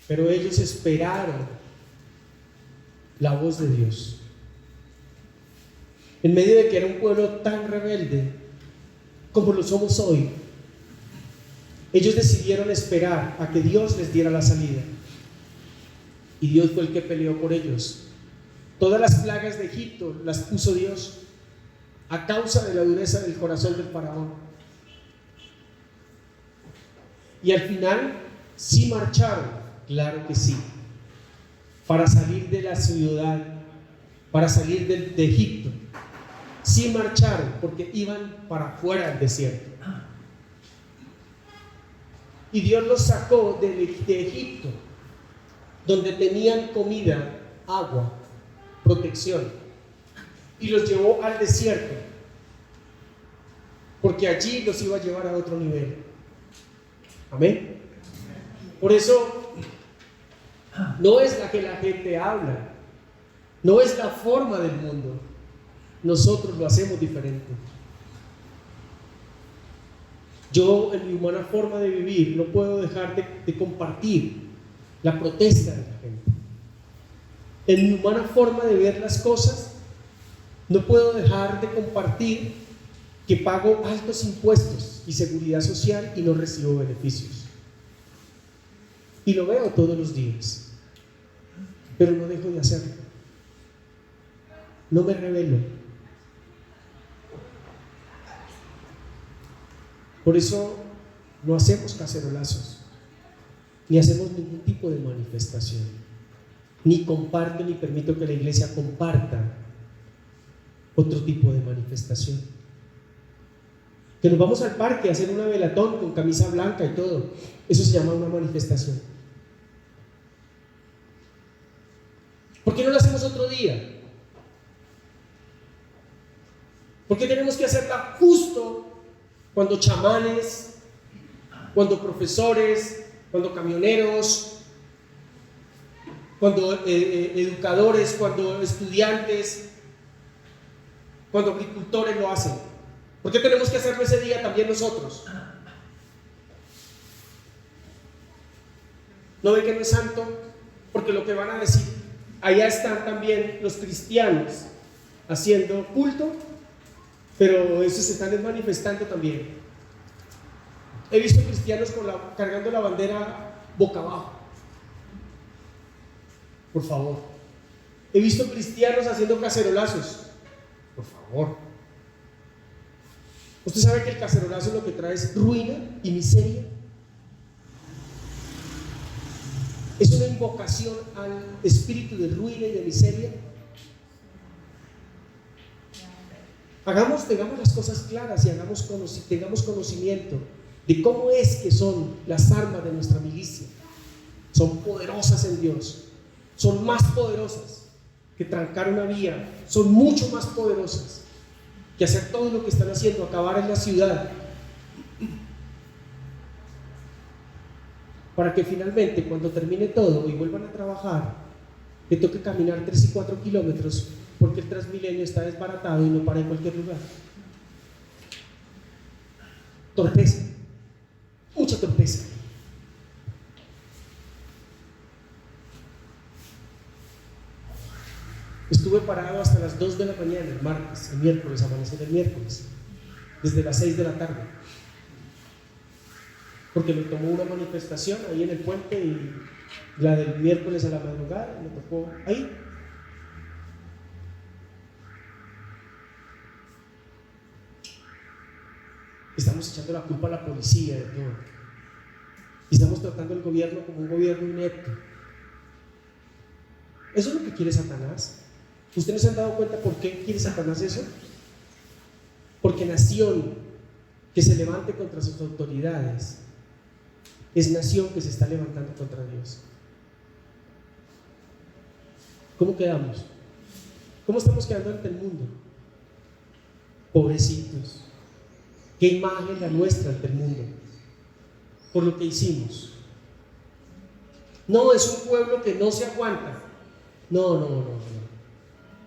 Pero ellos esperaron la voz de Dios. En medio de que era un pueblo tan rebelde como lo somos hoy, ellos decidieron esperar a que Dios les diera la salida. Y Dios fue el que peleó por ellos. Todas las plagas de Egipto las puso Dios a causa de la dureza del corazón del faraón. Y al final sí marcharon, claro que sí, para salir de la ciudad, para salir de Egipto. Sí marcharon porque iban para afuera del desierto. Y Dios los sacó de Egipto, donde tenían comida, agua, protección, y los llevó al desierto, porque allí los iba a llevar a otro nivel. Amén. Por eso no es la que la gente habla, no es la forma del mundo, nosotros lo hacemos diferente. Yo, en mi humana forma de vivir, no puedo dejar de compartir la protesta de la gente. En mi humana forma de ver las cosas, no puedo dejar de compartir que pago altos impuestos y seguridad social y no recibo beneficios. Y lo veo todos los días, pero no dejo de hacerlo. No me rebelo. Por eso no hacemos cacerolazos, ni hacemos ningún tipo de manifestación, ni comparto ni permito que la iglesia comparta otro tipo de manifestación. Que nos vamos al parque a hacer una velatón con camisa blanca y todo, eso se llama una manifestación. ¿Por qué no lo hacemos otro día? ¿Por qué tenemos que hacerla justo cuando chamanes, cuando profesores, cuando camioneros, cuando educadores, cuando estudiantes, cuando agricultores lo hacen? ¿Por qué tenemos que hacerlo ese día también nosotros? ¿No ven que no es santo? Porque lo que van a decir, allá están también los cristianos haciendo culto, pero esos se están manifestando también. He visto cristianos cargando la bandera boca abajo. Por favor. He visto cristianos haciendo cacerolazos. Por favor. ¿Usted sabe que el cacerolazo lo que trae es ruina y miseria? Es una invocación al espíritu de ruina y de miseria. Tengamos las cosas claras y tengamos conocimiento de cómo es que son las armas de nuestra milicia. Son poderosas en Dios, son más poderosas que trancar una vía, son mucho más poderosas que hacer todo lo que están haciendo, acabar en la ciudad, para que finalmente, cuando termine todo y vuelvan a trabajar, le toque caminar 3 y 4 kilómetros porque el Transmilenio está desbaratado y no para en cualquier lugar. Torpeza, mucha torpeza. Estuve parado hasta las 2 de la mañana el martes, el miércoles, amanecer el miércoles, desde las 6 de la tarde, porque me tomó una manifestación ahí en el puente y la del miércoles a la madrugada me tocó ahí. Estamos echando la culpa a la policía de todo. Y estamos tratando el gobierno como un gobierno inepto. ¿Eso es lo que quiere Satanás? ¿Ustedes no se han dado cuenta por qué quiere Satanás eso? Porque nación que se levante contra sus autoridades es nación que se está levantando contra Dios. ¿Cómo quedamos? ¿Cómo estamos quedando ante el mundo? Pobrecitos. ¿Qué imagen la nuestra ante el mundo? Por lo que hicimos. No, es un pueblo que no se aguanta. No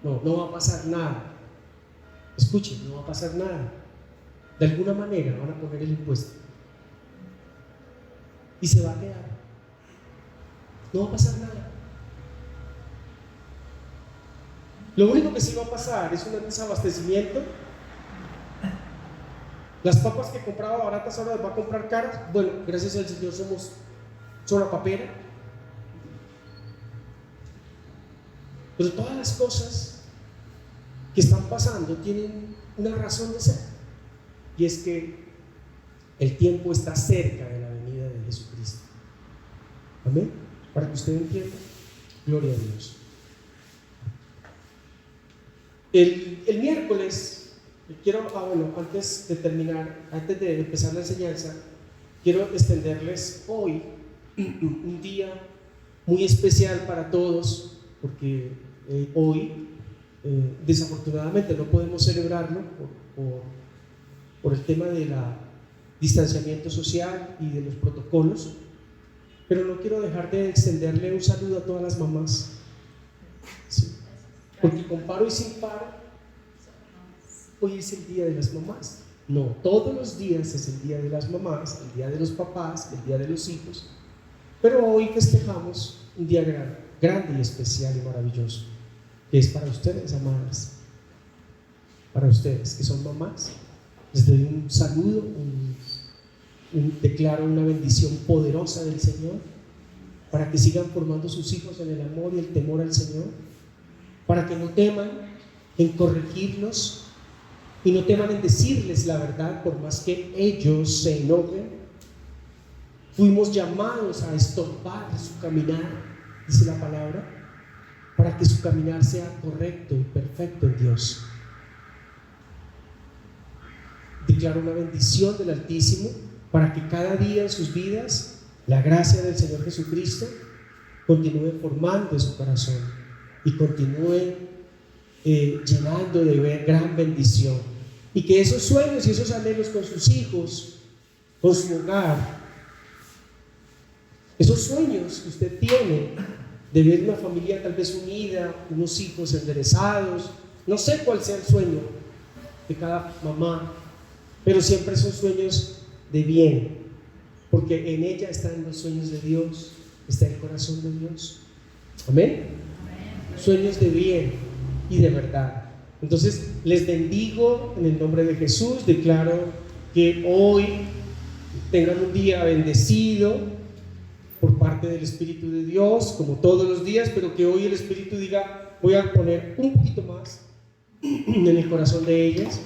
va a pasar nada. Escuchen, no va a pasar nada. De alguna manera van a poner el impuesto y se va a quedar. no va a pasar nada. Lo único que sí va a pasar es un desabastecimiento. Las papas que compraba baratas ahora las va a comprar caras. Bueno, gracias al Señor somos sola papera. Pero todas las cosas que están pasando tienen una razón de ser, y es que el tiempo está cerca de la venida de Jesucristo. Amén. Para que usted entienda, gloria a Dios. El miércoles quiero, antes de terminar, antes de empezar la enseñanza, quiero extenderles hoy un día muy especial para todos, porque hoy desafortunadamente no podemos celebrarlo por el tema del distanciamiento social y de los protocolos, pero no quiero dejar de extenderle un saludo a todas las mamás, ¿sí? Porque con paro y sin paro, hoy es el día de las mamás. No, todos los días es el día de las mamás, el día de los papás, el día de los hijos, pero hoy festejamos un día grande y especial y maravilloso, que es para ustedes, amadas, para ustedes que son mamás. Les doy un saludo, declaro una bendición poderosa del Señor, para que sigan formando sus hijos en el amor y el temor al Señor, para que no teman en corregirlos y no teman en decirles la verdad, por más que ellos se enojen. Fuimos llamados a estorbar su caminar, dice la palabra, para que su caminar sea correcto y perfecto en Dios. Declaro una bendición del Altísimo para que cada día en sus vidas la gracia del Señor Jesucristo continúe formando su corazón y continúe llenando de gran bendición, y que esos sueños y esos anhelos con sus hijos, con su hogar, esos sueños que usted tiene de ver una familia tal vez unida, unos hijos enderezados, no sé cuál sea el sueño de cada mamá, pero siempre son sueños de bien, porque en ella están los sueños de Dios, está el corazón de Dios. Amén. Sueños de bien y de verdad. Entonces les bendigo en el nombre de Jesús. Declaro que hoy tengan un día bendecido por parte del Espíritu de Dios, como todos los días, pero que hoy el Espíritu diga: voy a poner un poquito más en el corazón de ellas.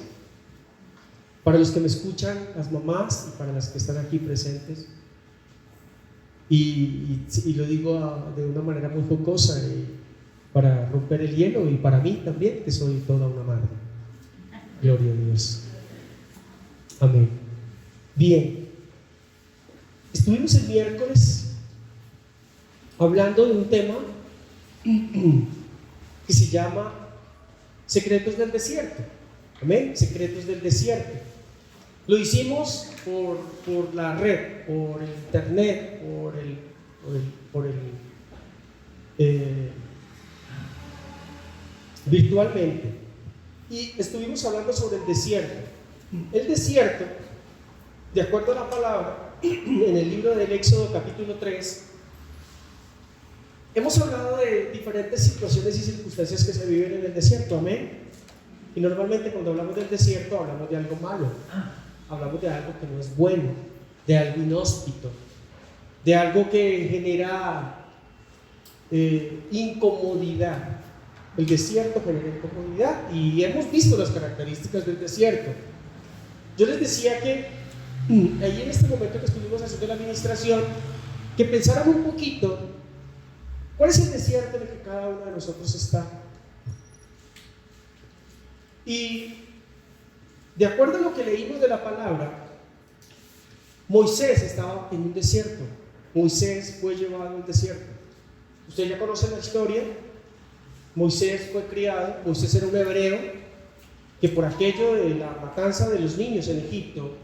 Para los que me escuchan, las mamás, y para las que están aquí presentes, y lo digo de una manera muy jocosa, para romper el hielo, y para mí también, que soy toda una madre. Gloria a Dios. Amén. Bien, estuvimos el miércoles hablando de un tema que se llama secretos del desierto. Amén, secretos del desierto. Lo hicimos por la red, por el internet, virtualmente, y estuvimos hablando sobre el desierto. El desierto, de acuerdo a la palabra, en el libro del Éxodo capítulo 3, hemos hablado de diferentes situaciones y circunstancias que se viven en el desierto. Amén. Y normalmente cuando hablamos del desierto hablamos de algo malo, hablamos de algo que no es bueno, de algo inhóspito, de algo que genera incomodidad. El desierto genera incomodidad, y hemos visto las características del desierto. Yo les decía que ahí en este momento que estuvimos haciendo la administración, que pensaran un poquito cuál es el desierto en el que cada uno de nosotros está. Y de acuerdo a lo que leímos de la palabra, Moisés estaba en un desierto. Moisés fue llevado al desierto. Usted ya conoce la historia. Moisés fue criado. Moisés era un hebreo que por aquello de la matanza de los niños en Egipto,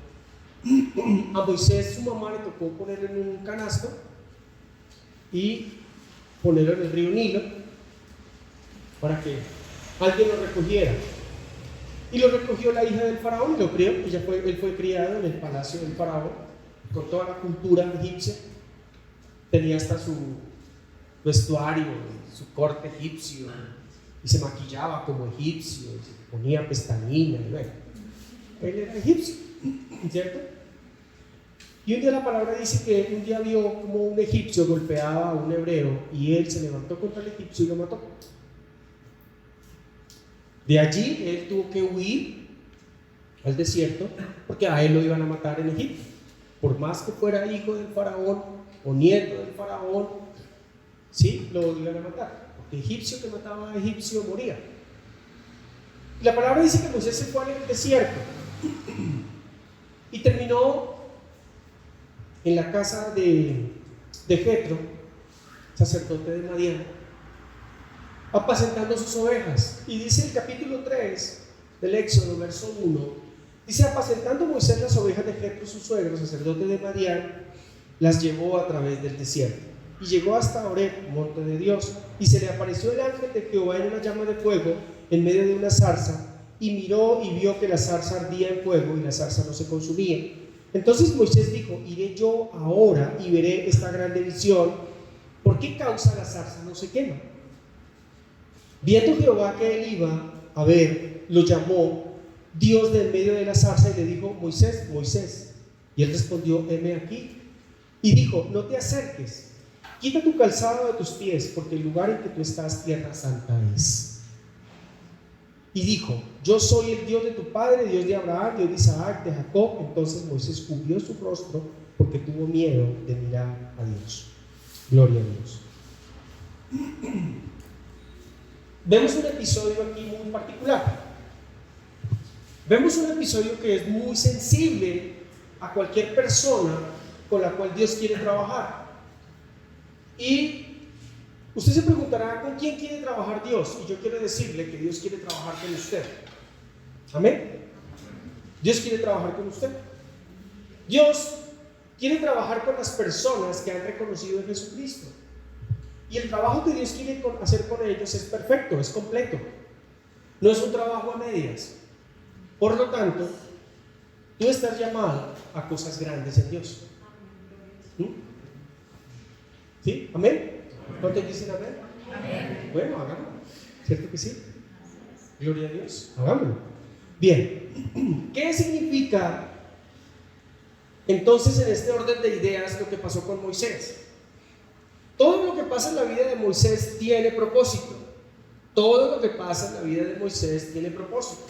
a Moisés su mamá le tocó ponerlo en un canasto y ponerlo en el río Nilo para que alguien lo recogiera. Y lo recogió la hija del faraón y lo crió. Él fue criado en el palacio del faraón con toda la cultura egipcia. Tenía hasta vestuario, su corte egipcio, y se maquillaba como egipcio, y se ponía pestañina, y bueno, él era egipcio, ¿cierto? Y un día la palabra dice que un día vio como un egipcio golpeaba a un hebreo y él se levantó contra el egipcio y lo mató. De allí él tuvo que huir al desierto porque a él lo iban a matar en Egipto. Por más que fuera hijo del faraón o nieto del faraón, sí, lo iban a matar. Porque egipcio que mataba a egipcio moría. Y la palabra dice que Moisés se fue al desierto y terminó en la casa de Jetro, sacerdote de Madián, apacentando sus ovejas. Y dice el capítulo 3 del Éxodo, verso 1, dice: apacentando Moisés las ovejas de Jetro, su suegro, sacerdote de Madián, las llevó a través del desierto. Y llegó hasta Horeb, monte de Dios, y se le apareció el ángel de Jehová en una llama de fuego en medio de una zarza, y miró y vio que la zarza ardía en fuego y la zarza no se consumía. Entonces Moisés dijo: iré yo ahora y veré esta grande visión. ¿Por qué causa la zarza no se quema? Viendo Jehová que él iba a ver, lo llamó Dios de en medio de la zarza y le dijo: Moisés, Moisés. Y él respondió: heme aquí. Y dijo: no te acerques, quita tu calzado de tus pies, porque el lugar en que tú estás, tierra santa es. Y dijo: yo soy el Dios de tu padre, Dios de Abraham, Dios de Isaac, de Jacob. Entonces Moisés cubrió su rostro porque tuvo miedo de mirar a Dios. Gloria a Dios. Vemos un episodio aquí muy particular. Vemos un episodio que es muy sensible a cualquier persona con la cual Dios quiere trabajar. Y usted se preguntará: ¿con quién quiere trabajar Dios? Y yo quiero decirle que Dios quiere trabajar con usted. Amén. Dios quiere trabajar con usted. Dios quiere trabajar con las personas que han reconocido a Jesucristo. Y el trabajo que Dios quiere hacer con ellos es perfecto, es completo. No es un trabajo a medias. Por lo tanto, tú estás llamado a cosas grandes en Dios. ¿Sí? ¿Amén? ¿Cuántos dicen amén? Amén. Bueno, hagámoslo. ¿Cierto que sí? Gloria a Dios. Hagámoslo. Bien. ¿Qué significa entonces en este orden de ideas lo que pasó con Moisés? Todo lo que pasa en la vida de Moisés tiene propósito. Todo lo que pasa en la vida de Moisés tiene propósito.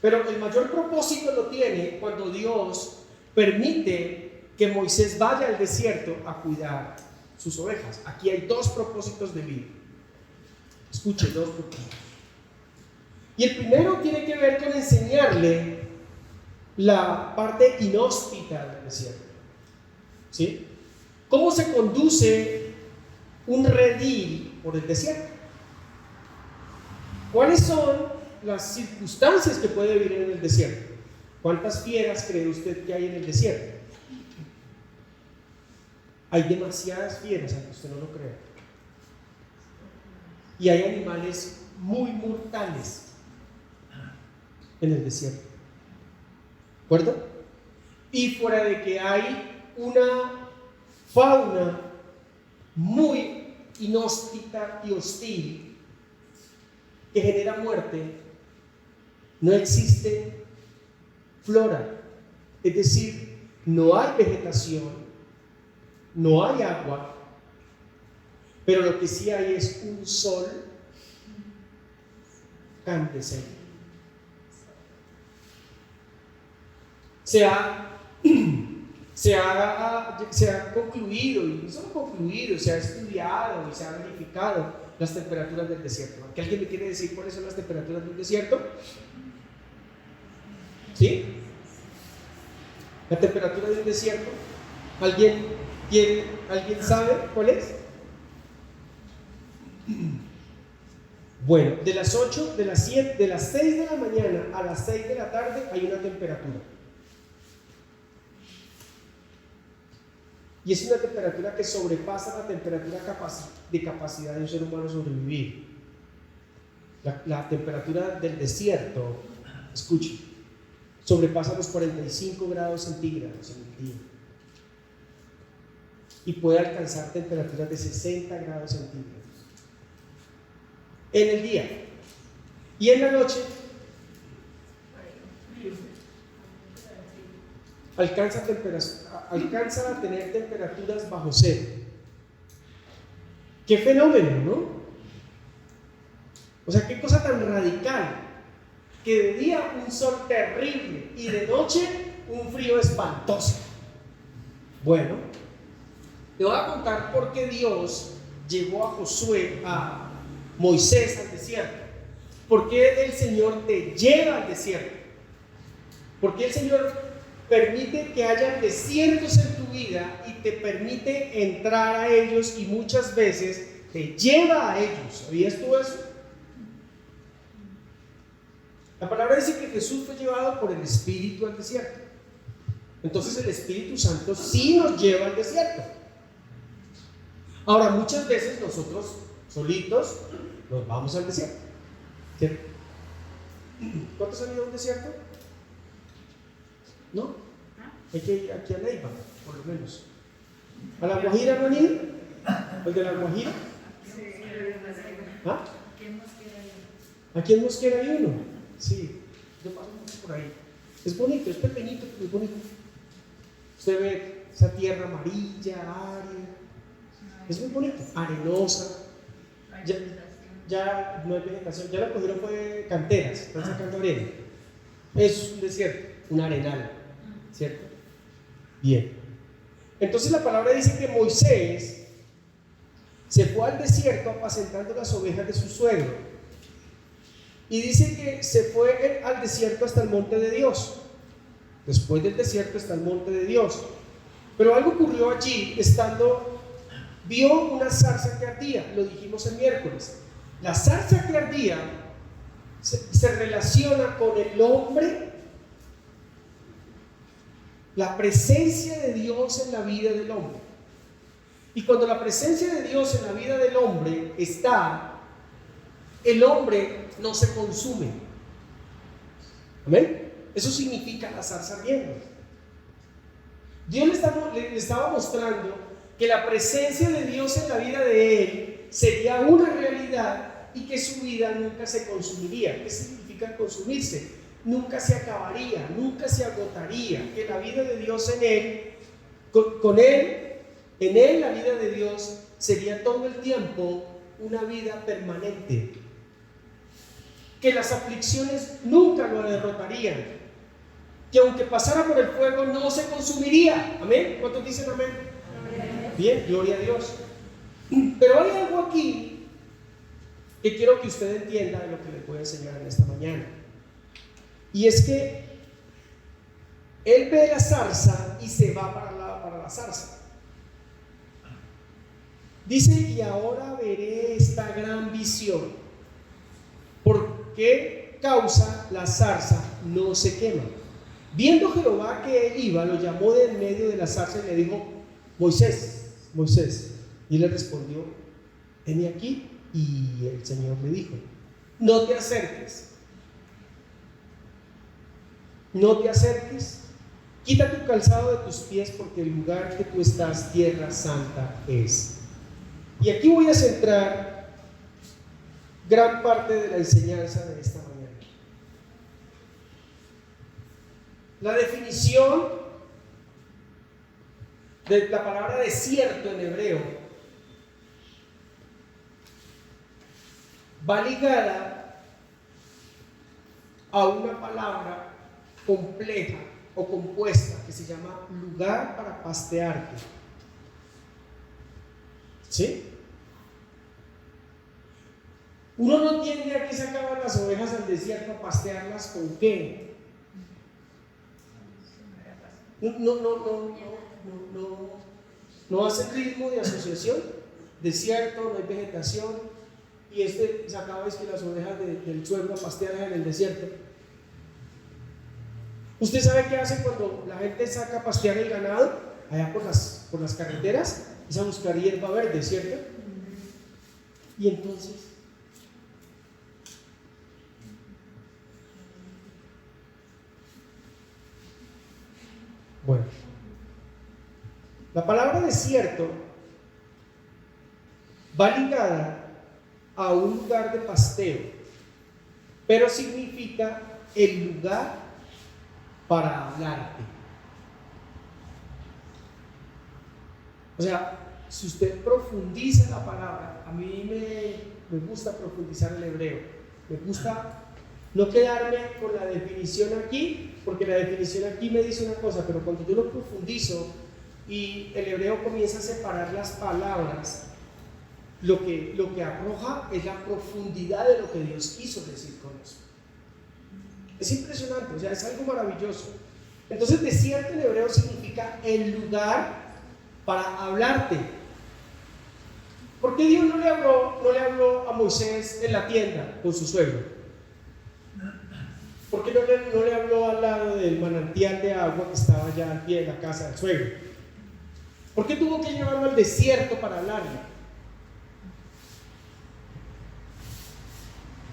Pero el mayor propósito lo tiene cuando Dios permite que Moisés vaya al desierto a cuidar sus ovejas. Aquí hay dos propósitos de vida. Escuche, dos propósitos. Y el primero tiene que ver con enseñarle la parte inhóspita del desierto. ¿Sí? ¿Cómo se conduce un redil por el desierto? ¿Cuáles son las circunstancias que puede vivir en el desierto? ¿Cuántas fieras cree usted que hay en el desierto? Hay demasiadas fieras, aunque usted no lo crea. Y hay animales muy mortales en el desierto. ¿De acuerdo? Y fuera de que hay una fauna muy inhóspita y hostil que genera muerte, no existe flora. Es decir, no hay vegetación, no hay agua, pero lo que sí hay es un sol candescente. Se ha concluido, y no solo concluido, se ha estudiado y se ha verificado las temperaturas del desierto. ¿Que alguien me quiere decir cuáles son las temperaturas del desierto? ¿Sí? La temperatura del desierto. ¿Alguien sabe cuál es? Bueno, de las 8, de las 7, de las 6 de la mañana a las 6 de la tarde hay una temperatura. Y es una temperatura que sobrepasa la temperatura de capacidad de un ser humano sobrevivir. La temperatura del desierto, escuche, sobrepasa los 45 grados centígrados en el día. y puede alcanzar temperaturas de 60 grados centígrados en el día. Y en la noche alcanza a tener temperaturas bajo cero. ¡Qué fenómeno!, ¿no? O sea, qué cosa tan radical, que de día un sol terrible y de noche un frío espantoso. Bueno, te voy a contar por qué Dios llevó a Moisés al desierto. ¿Por qué el Señor te lleva al desierto? ¿Por qué el Señor permite que haya desiertos en tu vida y te permite entrar a ellos y muchas veces te lleva a ellos? ¿Sabías tú eso? La palabra dice que Jesús fue llevado por el Espíritu al desierto. Entonces el Espíritu Santo sí nos lleva al desierto. Ahora, muchas veces nosotros solitos nos vamos al desierto, ¿cierto? ¿Cuántos han ido a un desierto? ¿No? Hay que ir aquí a Neiva, por lo menos. ¿A La Guajira no han ido? ¿El de La Guajira? ¿Ah? Aquí en Mosquera hay uno. Sí, yo paso mucho por ahí. Es bonito, es pequeñito, pero es bonito. Usted ve esa tierra amarilla, árida. Es muy bonito, arenosa. Ya no hay vegetación, ya la cogieron fue canteras, están sacando arena. Es un desierto, un arenal, ¿cierto? Bien. Entonces la palabra dice que Moisés se fue al desierto apacentando las ovejas de su suegro. Y dice que se fue al desierto hasta el monte de Dios. Después del desierto está el monte de Dios. Pero algo ocurrió allí, vio una zarza que ardía, lo dijimos el miércoles. La zarza que ardía se relaciona con el hombre, la presencia de Dios en la vida del hombre. Y cuando la presencia de Dios en la vida del hombre está, el hombre no se consume. ¿Amén? Eso significa la zarza ardiendo. Dios le estaba mostrando que la presencia de Dios en la vida de él sería una realidad y que su vida nunca se consumiría. ¿Qué significa consumirse? Nunca se acabaría, nunca se agotaría. Que la vida de Dios en él, en él la vida de Dios sería todo el tiempo una vida permanente. Que las aflicciones nunca lo derrotarían. Que aunque pasara por el fuego no se consumiría. ¿Amén? ¿Cuántos dicen amén? Amén. Bien, gloria a Dios. Pero hay algo aquí que quiero que usted entienda de lo que le voy a enseñar en esta mañana. Y es que él ve la zarza y se va para la zarza. Dice: y ahora veré esta gran visión. ¿Por qué causa la zarza no se quema? Viendo Jehová que él iba, lo llamó de en medio de la zarza y le dijo: Moisés, Moisés. Y él le respondió: heme aquí. Y el Señor le dijo: no te acerques, no te acerques, quita tu calzado de tus pies, porque el lugar que tú estás, tierra santa es. Y aquí voy a centrar gran parte de la enseñanza de esta mañana. La definición de la palabra desierto en hebreo va ligada a una palabra compleja o compuesta que se llama lugar para pastearte. ¿Sí? Uno no entiende a qué sacaban las ovejas al desierto a pastearlas, ¿con qué? No hace ritmo de asociación. Desierto, no hay vegetación, y sacaba es que las ovejas del suegro a pastearlas en el desierto. ¿Usted sabe qué hace cuando la gente saca a pastear el ganado allá por las carreteras? Es a buscar hierba verde, ¿cierto? Y entonces, bueno, La palabra desierto va ligada a un lugar de pasteo, pero significa el lugar para hablarte. O sea, si usted profundiza la palabra, a mí me gusta profundizar el hebreo, me gusta no quedarme con la definición aquí, porque la definición aquí me dice una cosa, pero cuando yo lo profundizo y el hebreo comienza a separar las palabras, lo que arroja es la profundidad de lo que Dios quiso decir con eso. Es impresionante, o sea, es algo maravilloso. Entonces, desierto en hebreo significa el lugar para hablarte. ¿Por qué Dios no le habló a Moisés en la tienda con su suegro? ¿Por qué no le habló al lado del manantial de agua que estaba allá al pie de la casa del suegro? ¿Por qué tuvo que llevarlo al desierto para hablarle?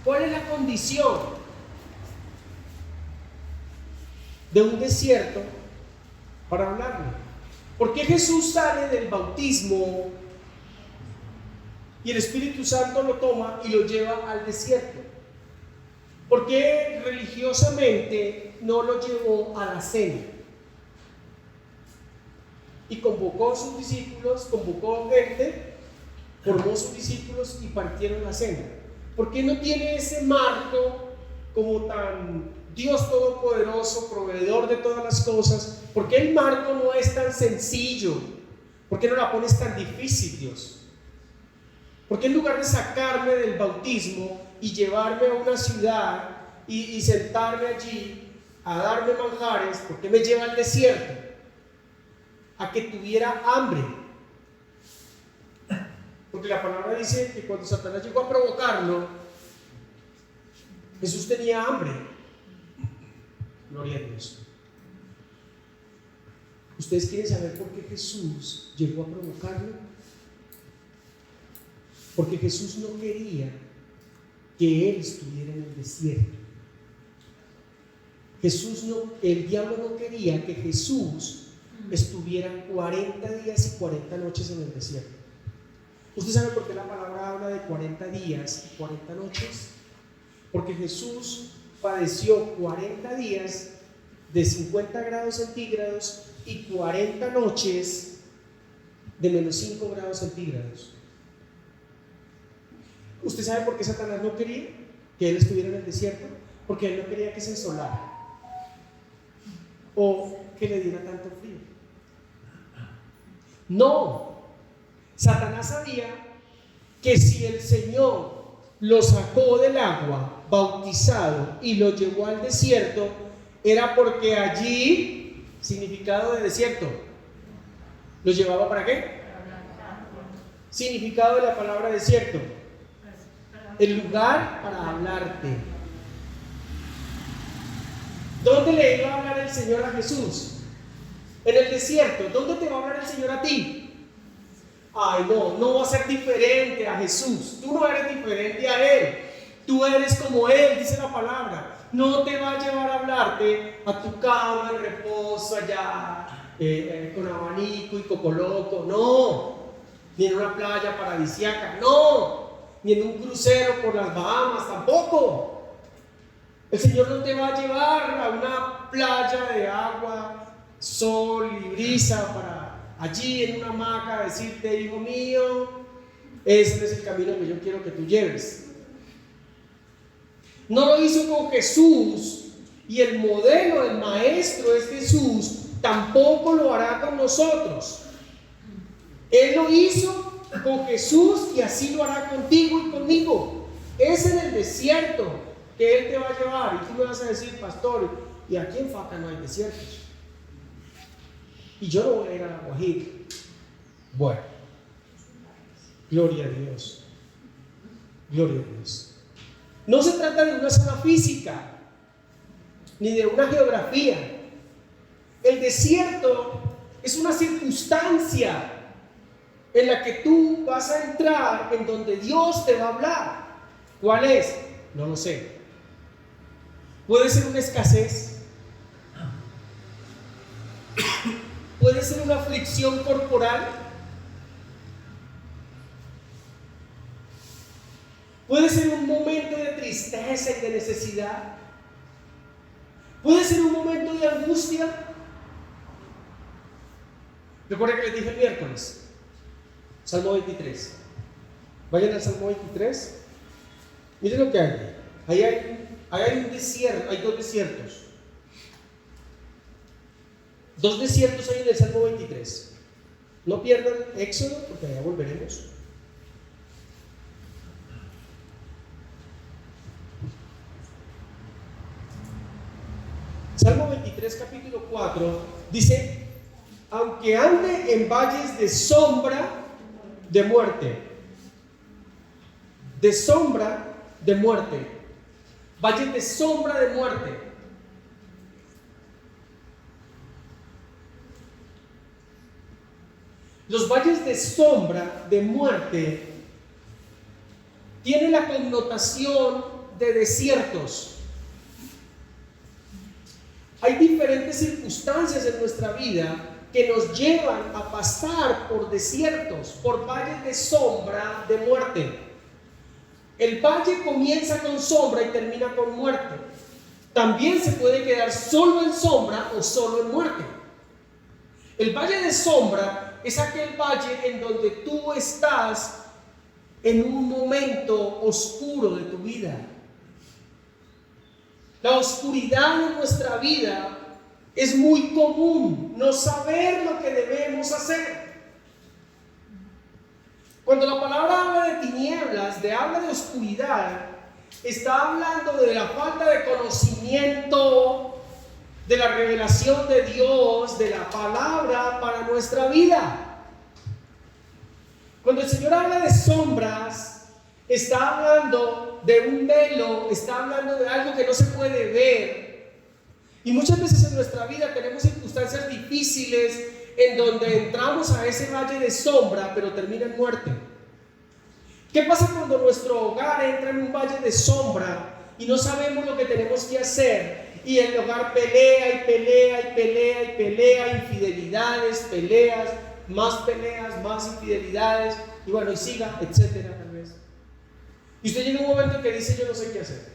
¿Cuál es la condición de un desierto para hablarle? ¿Por qué Jesús sale del bautismo y el Espíritu Santo lo toma y lo lleva al desierto? ¿Por qué religiosamente no lo llevó a la cena? Y convocó a sus discípulos, convocó gente, formó sus discípulos y partieron la cena. ¿Por qué no tiene ese marco como tan Dios todopoderoso, proveedor de todas las cosas? ¿Por qué el marco no es tan sencillo? ¿Por qué no la pones tan difícil, Dios? ¿Por qué en lugar de sacarme del bautismo y llevarme a una ciudad y sentarme allí a darme manjares, por qué me lleva al desierto? A que tuviera hambre. Porque la palabra dice que cuando Satanás llegó a provocarlo, Jesús tenía hambre. Gloria a Dios. ¿Ustedes quieren saber por qué Jesús llegó a provocarlo? Porque Jesús no quería que él estuviera en el desierto. El diablo no quería que Jesús estuviera 40 días y 40 noches en el desierto. ¿Usted sabe por qué la palabra habla de 40 días y 40 noches? Porque Jesús padeció 40 días de 50 grados centígrados y 40 noches de menos 5 grados centígrados. ¿Usted sabe por qué Satanás no quería que él estuviera en el desierto? Porque él no quería que se ensolara o que le diera tanto frío. No, Satanás sabía que si el Señor lo sacó del agua bautizado y lo llevó al desierto, era porque allí, significado de desierto, ¿lo llevaba para qué? Significado de la palabra desierto: el lugar para hablarte. ¿Dónde le iba a hablar el Señor a Jesús? En el desierto. ¿Dónde te va a hablar el Señor a ti? Ay, no va a ser diferente a Jesús. Tú no eres diferente a Él. Tú eres como Él, dice la palabra. No te va a llevar a hablarte a tu cama en reposo allá, con abanico y cocoloco. No. Ni en una playa paradisíaca. No. Ni en un crucero por las Bahamas, tampoco. El Señor no te va a llevar a una playa de agua, sol y brisa para allí en una hamaca decirte: hijo mío, ese no es el camino que yo quiero que tú lleves. No lo hizo con Jesús, y el modelo, el maestro es Jesús, tampoco lo hará con nosotros. Él lo hizo con Jesús y así lo hará contigo y conmigo. Es en el desierto que Él te va a llevar. Y tú me vas a decir: pastor, y aquí en Faca no hay desiertos, y yo no voy a ir a la Guajira. Bueno, gloria a Dios, gloria a Dios. No se trata de una zona física ni de una geografía. El desierto es una circunstancia en la que tú vas a entrar, en donde Dios te va a hablar. ¿Cuál es? No lo sé. Puede ser una escasez, puede ser una aflicción corporal, puede ser un momento de tristeza y de necesidad, puede ser un momento de angustia. Recuerda que les dije el miércoles, Salmo 23. Vayan al Salmo 23. Miren lo que hay. Ahí hay un desierto, hay dos desiertos. Dos desiertos hay en el Salmo 23. No pierdan Éxodo, porque allá volveremos. Salmo 23, capítulo 4, dice: aunque ande en valles de sombra de muerte, de sombra de muerte, valles de sombra de muerte. Los valles de sombra de muerte tienen la connotación de desiertos. Hay diferentes circunstancias en nuestra vida que nos llevan a pasar por desiertos, por valles de sombra de muerte. El valle comienza con sombra y termina con muerte. También se puede quedar solo en sombra o solo en muerte. El valle de sombra es aquel valle en donde tú estás en un momento oscuro de tu vida. La oscuridad en nuestra vida es muy común, no saber lo que debemos hacer. Cuando la palabra habla de tinieblas, habla de oscuridad, está hablando de la falta de conocimiento, de la revelación de Dios, de la palabra para nuestra vida. Cuando el Señor habla de sombras, está hablando de un velo, está hablando de algo que no se puede ver. Y muchas veces en nuestra vida tenemos circunstancias difíciles en donde entramos a ese valle de sombra, pero termina en muerte. ¿Qué pasa cuando nuestro hogar entra en un valle de sombra y no sabemos lo que tenemos que hacer? Y el hogar pelea y pelea y pelea y pelea, infidelidades, peleas, más infidelidades, y bueno, y siga, etcétera, tal vez. Y usted llega a un momento en que dice: yo no sé qué hacer.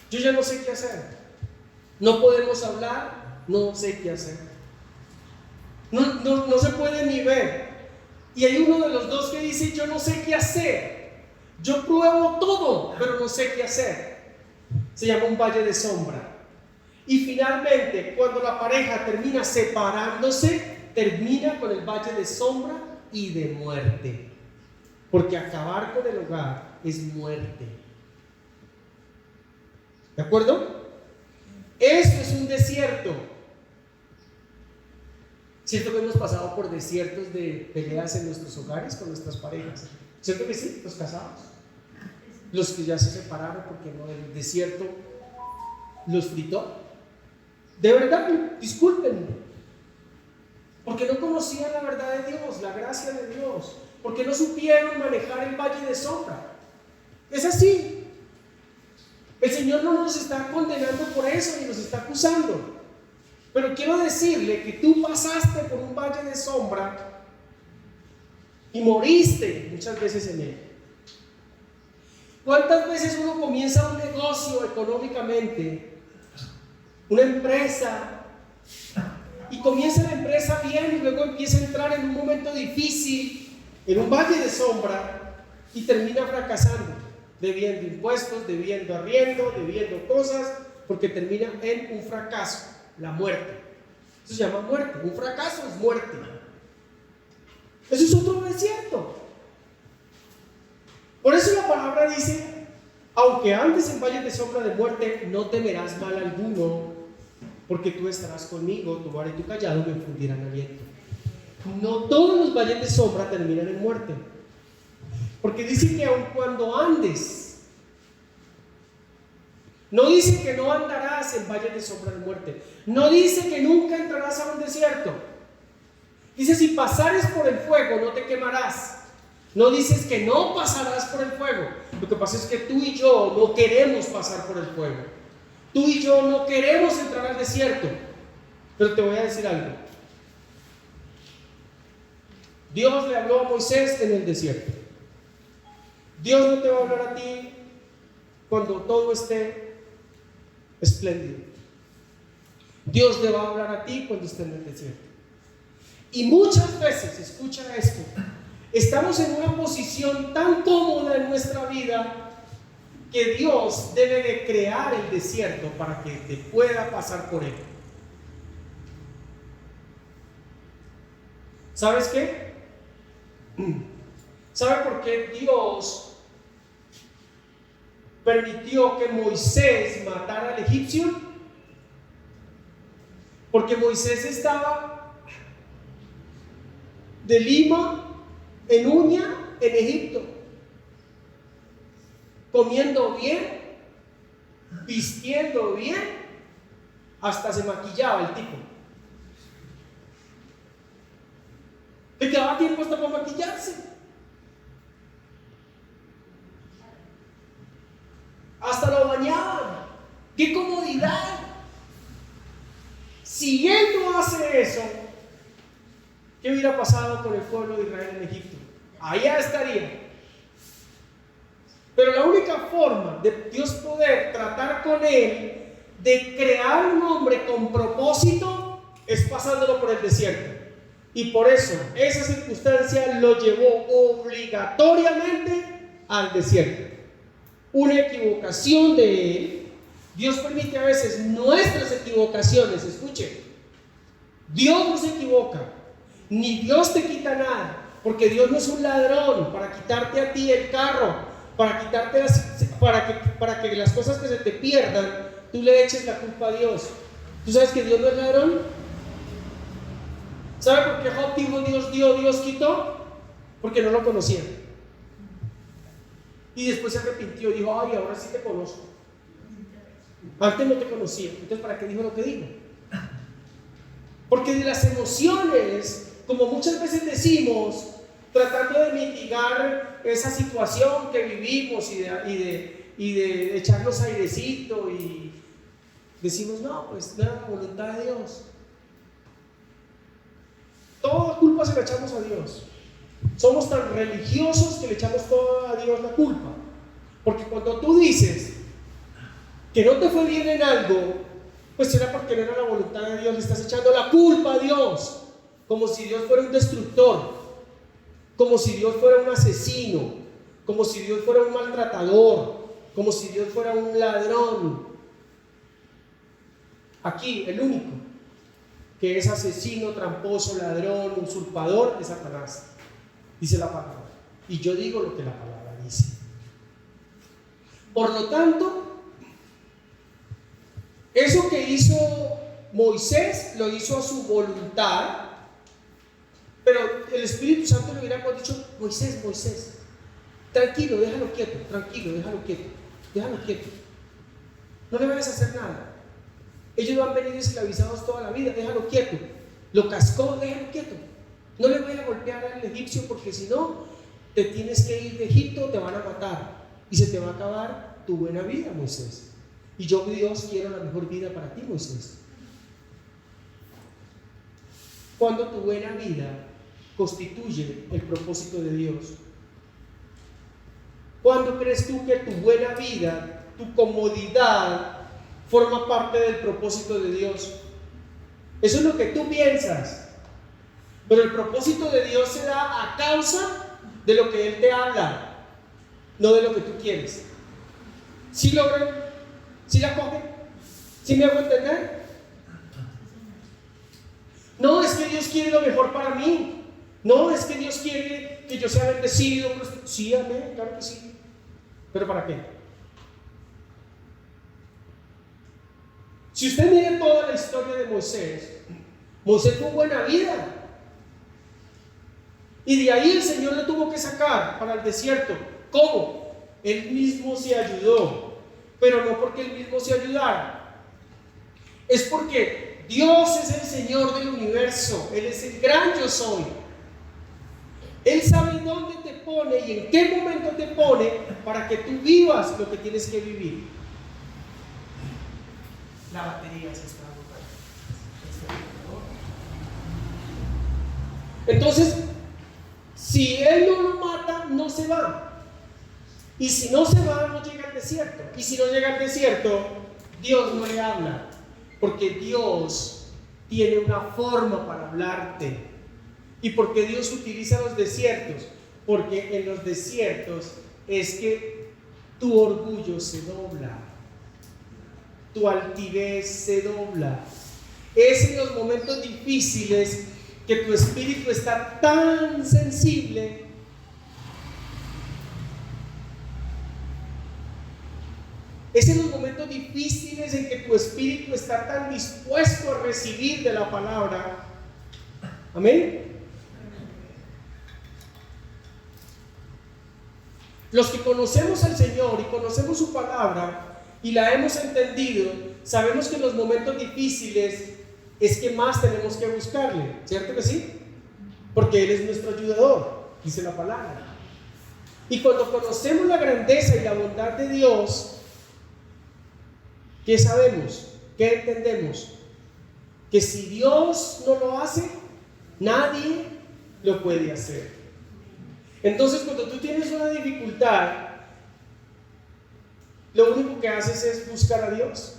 Yo ya no sé qué hacer. No podemos hablar, no sé qué hacer. No se puede ni ver. Y hay uno de los dos que dice: yo no sé qué hacer. Yo pruebo todo, pero no sé qué hacer. Se llama un valle de sombra. Y finalmente, cuando la pareja termina separándose, termina con el valle de sombra y de muerte. Porque acabar con el hogar es muerte. ¿De acuerdo? Esto es un desierto. ¿Cierto que hemos pasado por desiertos de peleas en nuestros hogares con nuestras parejas? ¿Cierto que sí? Los casados, los que ya se separaron porque no, el desierto los fritó. De verdad, discúlpenme, porque no conocían la verdad de Dios, la gracia de Dios, porque no supieron manejar el valle de sombra. Es así. El Señor no nos está condenando por eso ni nos está acusando, pero quiero decirle que tú pasaste por un valle de sombra y moriste muchas veces en él. ¿Cuántas veces uno comienza un negocio económicamente, una empresa, y comienza la empresa bien y luego empieza a entrar en un momento difícil, en un valle de sombra, y termina fracasando, debiendo impuestos, debiendo arriendo, debiendo cosas, porque termina en un fracaso, la muerte? Eso se llama muerte. Un fracaso es muerte. Eso es otro desierto. Por eso la palabra dice: aunque andes en valle de sombra de muerte, no temerás mal alguno, porque tú estarás conmigo, tu vara y tu callado me infundirán aliento. No todos los valles de sombra terminan en muerte, porque dice que aun cuando andes, no dice que no andarás en valles de sombra de muerte, no dice que nunca entrarás a un desierto. Dice: si pasares por el fuego no te quemarás. No dices que no pasarás por el fuego. Lo que pasa es que tú y yo no queremos pasar por el fuego. Tú y yo no queremos entrar al desierto. Pero te voy a decir algo: Dios le habló a Moisés en el desierto. Dios no te va a hablar a ti cuando todo esté espléndido. Dios te va a hablar a ti cuando esté en el desierto. Y muchas veces, escucha esto, estamos en una posición tan cómoda en nuestra vida que Dios debe de crear el desierto para que te pueda pasar por él. ¿Sabes qué? ¿Sabe por qué Dios permitió que Moisés matara al egipcio? Porque Moisés estaba de lima en uña en Egipto, comiendo bien, vistiendo bien, hasta se maquillaba el tipo. Le quedaba tiempo hasta para maquillarse. Hasta lo bañaban. ¡Qué comodidad! Si él no hace eso, ¿qué hubiera pasado con el pueblo de Israel en Egipto? Allá estaría. Pero la única forma de Dios poder tratar con él, de crear un hombre con propósito, es pasándolo por el desierto. Y por eso esa circunstancia lo llevó obligatoriamente al desierto. Una equivocación de él. Dios permite a veces nuestras equivocaciones. Escuche, Dios no se equivoca, ni Dios te quita nada, porque Dios no es un ladrón para quitarte a ti el carro, para quitarte para que las cosas que se te pierdan tú le eches la culpa a Dios. ¿Tú sabes que Dios no es ladrón? ¿Sabe por qué Job dijo Dios dio, Dios quitó? Porque no lo conocía. Y después se arrepintió y dijo, ay, ahora sí te conozco. Antes no te conocía. Entonces, ¿para qué dijo lo que dijo? Porque de las emociones, como muchas veces decimos, tratando de mitigar esa situación que vivimos y de echarnos airecito y decimos, no, pues no era la voluntad de Dios. Toda culpa se la echamos a Dios. Somos tan religiosos que le echamos toda a Dios la culpa. Porque cuando tú dices que no te fue bien en algo, pues será porque no era la voluntad de Dios, le estás echando la culpa a Dios, como si Dios fuera un destructor, como si Dios fuera un asesino, como si Dios fuera un maltratador, como si Dios fuera un ladrón. Aquí el único que es asesino, tramposo, ladrón, usurpador es Satanás, dice la palabra, y yo digo lo que la palabra dice. Por lo tanto, eso que hizo Moisés lo hizo a su voluntad, pero el Espíritu Santo le hubiera dicho, Moisés, tranquilo, déjalo quieto, déjalo quieto, no le vayas a hacer nada. Ellos no han venido esclavizados toda la vida, déjalo quieto. Lo cascó, déjalo quieto. No le voy a golpear al egipcio porque si no, te tienes que ir de Egipto, te van a matar y se te va a acabar tu buena vida, Moisés. Y yo, Dios, quiero la mejor vida para ti, Moisés. Cuando tu buena vida constituye el propósito de Dios. ¿Cuándo crees tú que tu buena vida, tu comodidad, forma parte del propósito de Dios? Eso es lo que tú piensas, pero el propósito de Dios se da a causa de lo que Él te habla, no de lo que tú quieres. ¿Sí logran? ¿Sí la cogen? ¿Sí me hago entender? No, es que Dios quiere lo mejor para mí. No, es que Dios quiere que yo sea bendecido. Sí, amén, claro que sí. ¿Pero para qué? Si usted mira toda la historia de Moisés, Moisés tuvo buena vida. Y de ahí el Señor le tuvo que sacar para el desierto. ¿Cómo? Él mismo se ayudó. Pero no porque él mismo se ayudara. Es porque Dios es el Señor del universo. Él es el gran yo soy. Él sabe dónde te pone y en qué momento te pone para que tú vivas lo que tienes que vivir. La batería se está agotando. Entonces, Si él no lo mata, no se va. Y si no se va, no llega al desierto. Y si no llega al desierto, Dios no le habla. Porque Dios tiene una forma para hablarte. ¿Y por qué Dios utiliza los desiertos? Porque en los desiertos es que tu orgullo se dobla, tu altivez se dobla. Es en los momentos difíciles que tu espíritu está tan sensible es en los momentos difíciles en que tu espíritu está tan dispuesto a recibir de la palabra. Amén. Los que conocemos al Señor y conocemos su palabra y la hemos entendido, sabemos que en los momentos difíciles es que más tenemos que buscarle, ¿cierto que sí? Porque Él es nuestro ayudador, dice la palabra. Y cuando conocemos la grandeza y la bondad de Dios, ¿qué sabemos? ¿Qué entendemos? Que si Dios no lo hace, nadie lo puede hacer. Entonces, cuando tú tienes una dificultad, lo único que haces es buscar a Dios.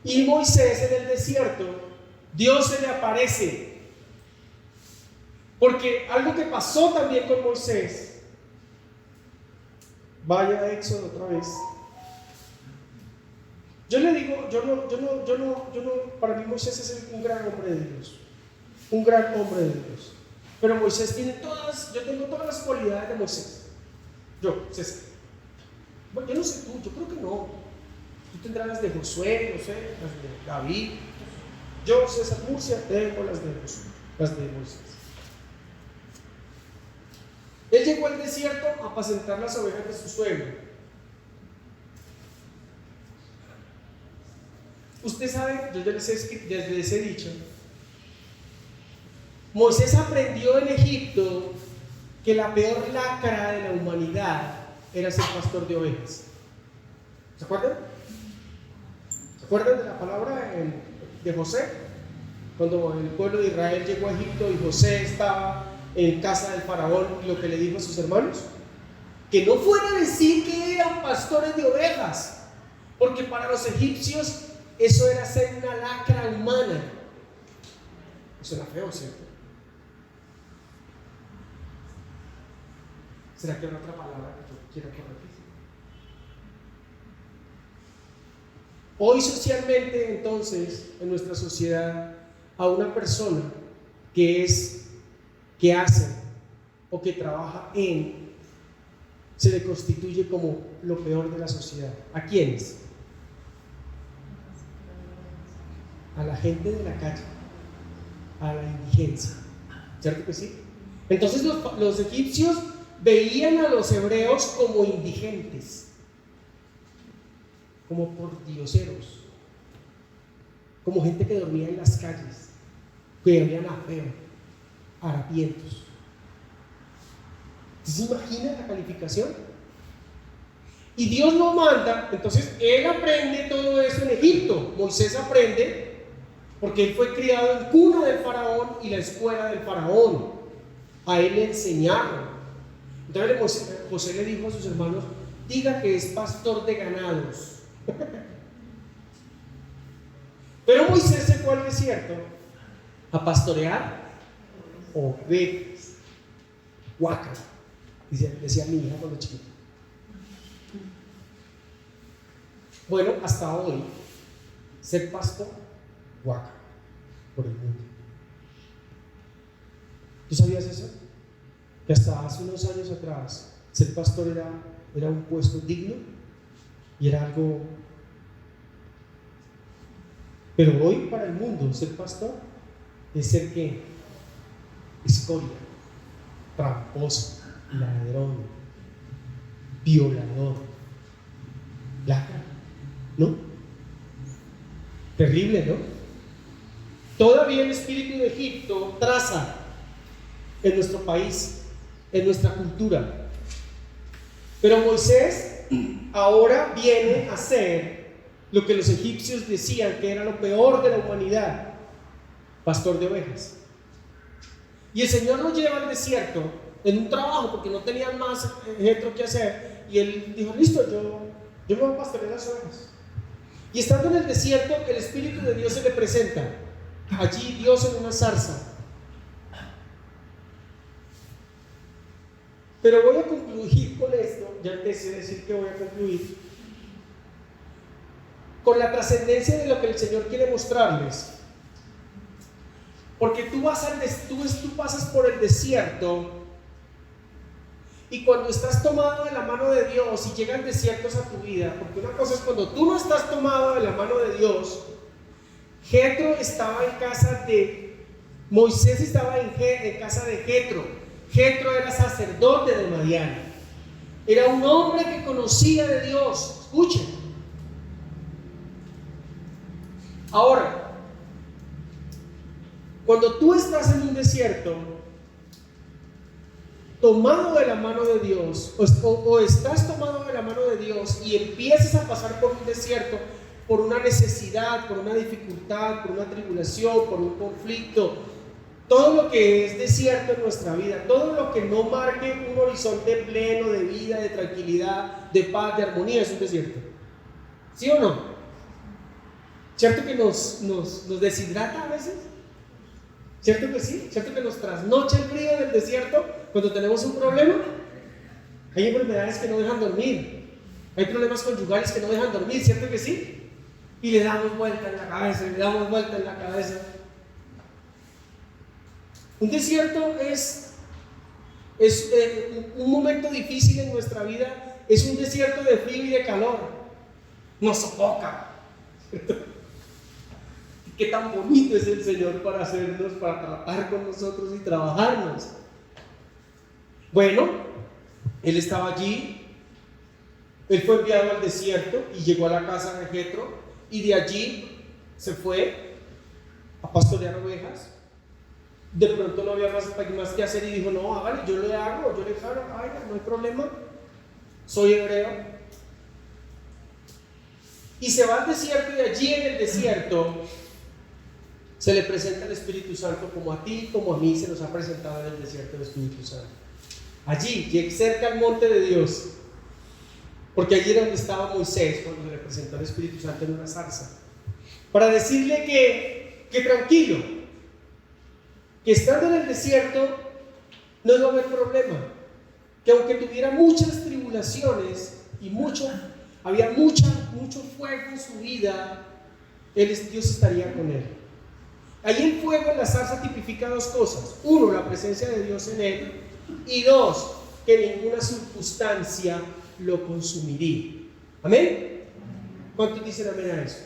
Y Moisés en el desierto, Dios se le aparece. Porque algo que pasó también con Moisés, vaya a Éxodo otra vez. Yo le digo, para mí Moisés es un gran hombre de Dios. Un gran hombre de Dios. Pero Moisés tiene yo tengo todas las cualidades de Moisés. César. Bueno, yo no sé tú, yo creo que no. Tú tendrás las de Josué, no sé, las de David. Yo, César Murcia, tengo las de Josué, las de Moisés. Él llegó al desierto a apacentar las ovejas de su suegro. Usted sabe, yo ya les he dicho, Moisés aprendió en Egipto que la peor lacra de la humanidad era ser pastor de ovejas. ¿Se acuerdan? ¿Se acuerdan de la palabra de José? Cuando el pueblo de Israel llegó a Egipto y José estaba en casa del faraón, lo que le dijo a sus hermanos, que no fuera a decir que eran pastores de ovejas, porque para los egipcios eso era ser una lacra humana. Eso era feo, ¿cierto? ¿Será que habrá otra palabra que yo quiera corregir? Hoy socialmente, entonces, en nuestra sociedad, a una persona que hace o que trabaja se le constituye como lo peor de la sociedad. ¿A quiénes? A la gente de la calle, a la indigencia. ¿Cierto que sí? Entonces los egipcios veían a los hebreos como indigentes, como pordioseros, como gente que dormía en las calles, que habían afeo, harapientos. ¿Se imagina la calificación? Y Dios lo manda, entonces él aprende todo eso en Egipto. Moisés aprende porque él fue criado en cuna del faraón y la escuela del faraón. A él le enseñaron. Entonces José le dijo a sus hermanos: diga que es pastor de ganados. Pero Moisés se fue al desierto a pastorear ovejas. Guaca, decía mi hija cuando chiquita. Bueno, hasta hoy ser pastor, guaca, por el mundo. ¿Tú sabías eso? Que hasta hace unos años atrás ser pastor era un puesto digno y era algo. Pero hoy para el mundo ser pastor es ser ¿qué? Escoria, tramposo, ladrón, violador, lacra, ¿no? Terrible, ¿no? Todavía el espíritu de Egipto traza en nuestro país, en nuestra cultura. Pero Moisés ahora viene a hacer lo que los egipcios decían que era lo peor de la humanidad: pastor de ovejas. Y el Señor lo lleva al desierto en un trabajo porque no tenían más Jetro que hacer. Y él dijo, listo, yo me voy a pastorear las ovejas. Y estando en el desierto, el Espíritu de Dios se le presenta. Allí Dios en una zarza. Pero voy a concluir con esto, ya empecé a decir que voy a concluir, con la trascendencia de lo que el Señor quiere mostrarles. Porque tú pasas por el desierto, y cuando estás tomado de la mano de Dios y llegan desiertos a tu vida, porque una cosa es cuando tú no estás tomado de la mano de Dios. Jetro estaba en casa de Moisés, estaba en casa de Jetro. Jetro era sacerdote de Madián, era un hombre que conocía de Dios. Escuchen. Ahora, cuando tú estás en un desierto, tomado de la mano de Dios, o estás tomado de la mano de Dios y empiezas a pasar por un desierto, por una necesidad, por una dificultad, por una tribulación, por un conflicto, todo lo que es desierto en nuestra vida, todo lo que no marque un horizonte pleno de vida, de tranquilidad, de paz, de armonía, es un desierto. ¿Sí o no? ¿Cierto que nos deshidrata a veces? ¿Cierto que sí? ¿Cierto que nos trasnocha el frío del desierto cuando tenemos un problema? Hay enfermedades que no dejan dormir, hay problemas conyugales que no dejan dormir, ¿cierto que sí? Y le damos vuelta en la cabeza, le damos vuelta en la cabeza. Un desierto es un momento difícil en nuestra vida, es un desierto de frío y de calor, nos sofoca. Qué tan bonito es el Señor para hacernos, para tratar con nosotros y trabajarnos. Bueno, él estaba allí, él fue enviado al desierto y llegó a la casa de Jetro, y de allí se fue a pastorear ovejas. De pronto no había más que hacer y dijo, no, hágale, yo le hago, no hay problema, soy hebreo. Y se va al desierto, y allí en el desierto se le presenta el Espíritu Santo, como a ti, como a mí se nos ha presentado en el desierto el Espíritu Santo. Allí, cerca al monte de Dios, porque allí era donde estaba Moisés cuando se le presentó el Espíritu Santo en una zarza, para decirle que tranquilo, que estando en el desierto no iba a haber problema, que aunque tuviera muchas tribulaciones y había mucho fuego en su vida, Dios estaría con él. Ahí el fuego en la zarza tipifica dos cosas: uno, la presencia de Dios en él, y dos, que ninguna circunstancia lo consumiría. ¿Amén? ¿Cuántos dicen amén a eso?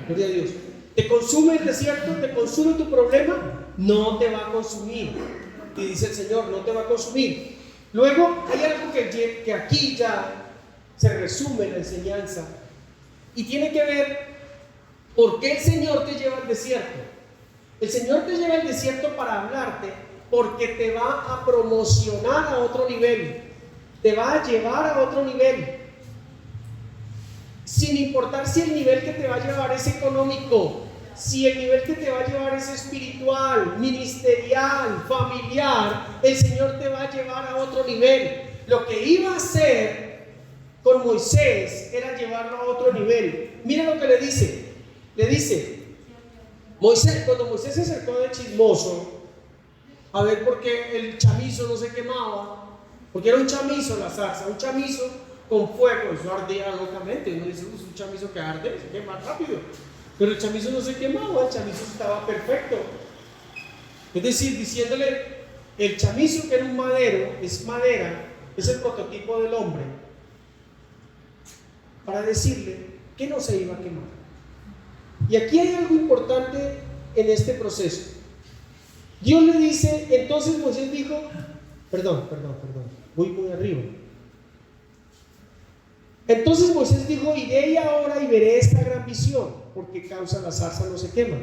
Gloria a Dios. ¿Te consume el desierto? ¿Te consume tu problema? No te va a consumir. Y dice el Señor, no te va a consumir. Luego hay algo que aquí ya se resume en la enseñanza, y tiene que ver por qué el Señor te lleva al desierto. El Señor te lleva al desierto para hablarte, porque te va a promocionar a otro nivel, te va a llevar a otro nivel, sin importar si el nivel que te va a llevar es económico, si el nivel que te va a llevar es espiritual, ministerial, familiar. El Señor te va a llevar a otro nivel. Lo que iba a hacer con Moisés era llevarlo a otro nivel. Mira lo que le dice Moisés, cuando Moisés se acercó de chismoso a ver por qué el chamizo no se quemaba, porque era un chamizo la zarza, un chamizo con fuego, eso ardía locamente. Uno dice, un chamizo que arde, se quema rápido, pero el chamizo no se quemaba, el chamizo estaba perfecto. Es decir, diciéndole, el chamizo, que era un madero, es madera, es el prototipo del hombre, para decirle que no se iba a quemar. Y aquí hay algo importante en este proceso. Dios le dice, entonces Moisés dijo, perdón, voy muy arriba. Entonces Moisés dijo, iré ahora y veré esta gran visión, porque causa la zarza no se quema.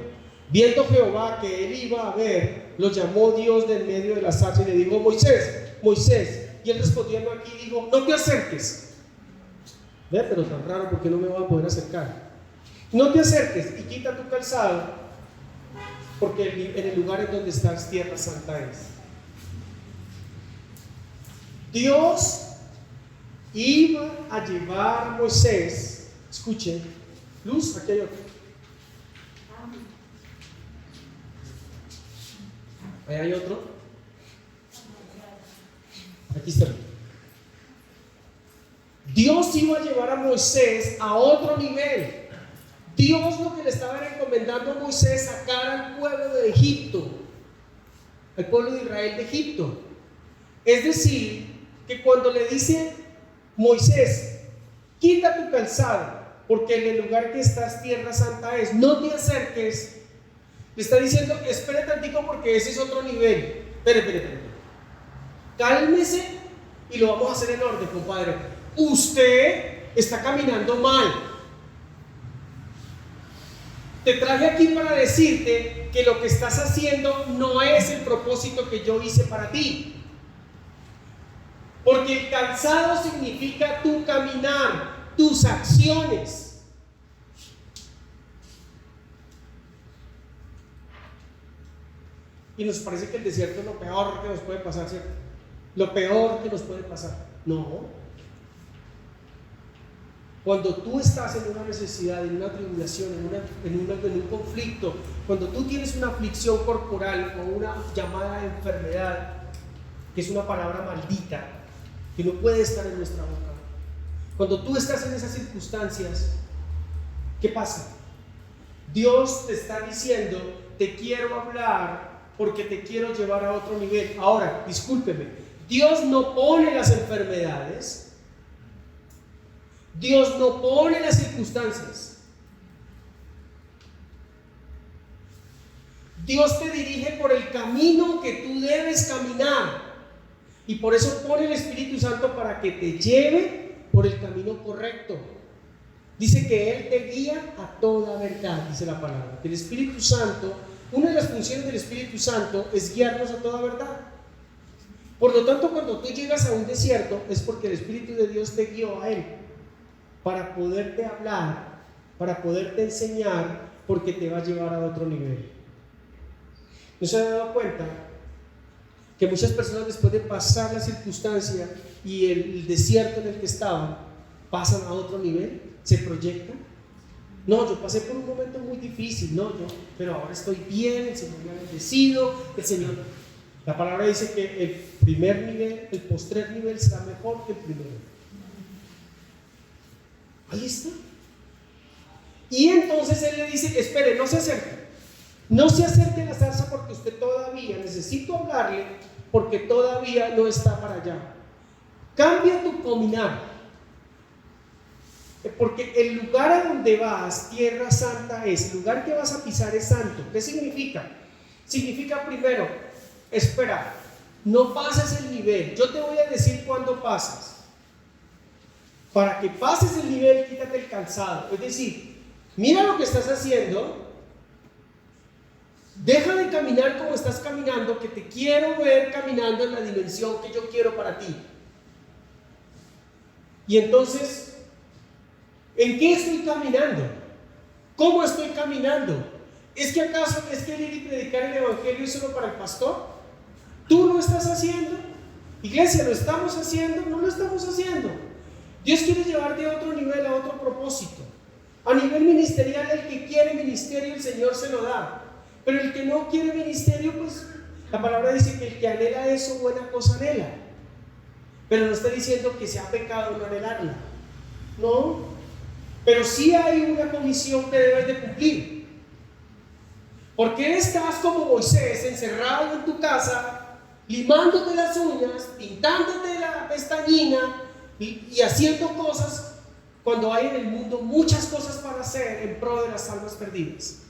Viendo Jehová que él iba a ver, lo llamó Dios del medio de la zarza y le dijo, Moisés, Moisés. Y él respondiendo aquí dijo, no te acerques. Ve, pero tan raro, porque no me voy a poder acercar. No te acerques y quita tu calzado, porque en el lugar en donde estás tierra santa es. Dios iba a llevar a Moisés, escuchen, luz, aquí hay otro. Ahí hay otro. Aquí está. Dios iba a llevar a Moisés a otro nivel. Dios lo que le estaba encomendando a Moisés, sacar al pueblo de Egipto, al pueblo de Israel de Egipto. Es decir, que cuando le dice Moisés, quita tu calzado, porque en el lugar que estás tierra santa es, no te acerques, le está diciendo, espere tantito porque ese es otro nivel. Espere. Cálmese y lo vamos a hacer en orden, compadre. Usted está caminando mal. Te traje aquí para decirte que lo que estás haciendo no es el propósito que yo hice para ti. Porque el calzado significa tu caminar, tus acciones. Y nos parece que el desierto es lo peor que nos puede pasar, ¿cierto? Lo peor que nos puede pasar. No. Cuando tú estás en una necesidad, en una tribulación, en un conflicto, cuando tú tienes una aflicción corporal o una llamada enfermedad, que es una palabra maldita, que no puede estar en nuestra boca, cuando tú estás en esas circunstancias, ¿qué pasa? Dios te está diciendo, te quiero hablar porque te quiero llevar a otro nivel. Ahora, discúlpeme, Dios no pone las enfermedades, Dios no pone las circunstancias. Dios te dirige por el camino que tú debes caminar. Y por eso pone el Espíritu Santo para que te lleve por el camino correcto. Dice que Él te guía a toda verdad, dice la palabra. El Espíritu Santo, una de las funciones del Espíritu Santo es guiarnos a toda verdad. Por lo tanto, cuando tú llegas a un desierto, es porque el Espíritu de Dios te guió a Él para poderte hablar, para poderte enseñar, porque te va a llevar a otro nivel. ¿No se han dado cuenta que muchas personas, después de pasar la circunstancia y el desierto en el que estaban, pasan a otro nivel, se proyectan? No, yo pasé por un momento muy difícil, pero ahora estoy bien, el Señor me ha bendecido, la palabra dice que el primer nivel, el postrer nivel será mejor que el primero. Ahí está. Y entonces Él le dice, espere, no se acerque a la zarza porque usted todavía, necesito hablarle porque todavía no está para allá. Cambia tu caminar, porque el lugar a donde vas, tierra santa es, el lugar que vas a pisar es santo. ¿Qué significa? Significa primero, espera, no pases el nivel, yo te voy a decir cuándo pasas. Para que pases el nivel, quítate el calzado. Es decir, mira lo que estás haciendo, deja de caminar como estás caminando, que te quiero ver caminando en la dimensión que yo quiero para ti. Y entonces, ¿en qué estoy caminando? ¿Cómo estoy caminando? ¿Es que acaso es que ir y predicar el evangelio es solo para el pastor? ¿Tú lo estás haciendo? Iglesia, ¿lo estamos haciendo? No lo estamos haciendo. Dios quiere llevarte a otro nivel, a otro propósito. A nivel ministerial, el que quiere ministerio, el Señor se lo da. Pero el que no quiere ministerio, pues la palabra dice que el que anhela eso, buena cosa anhela. Pero no está diciendo que sea pecado no anhelarla. No. Pero sí hay una comisión que debes de cumplir. Porque estás como Moisés, encerrado en tu casa, limándote las uñas, pintándote la pestañina y haciendo cosas, cuando hay en el mundo muchas cosas para hacer en pro de las almas perdidas.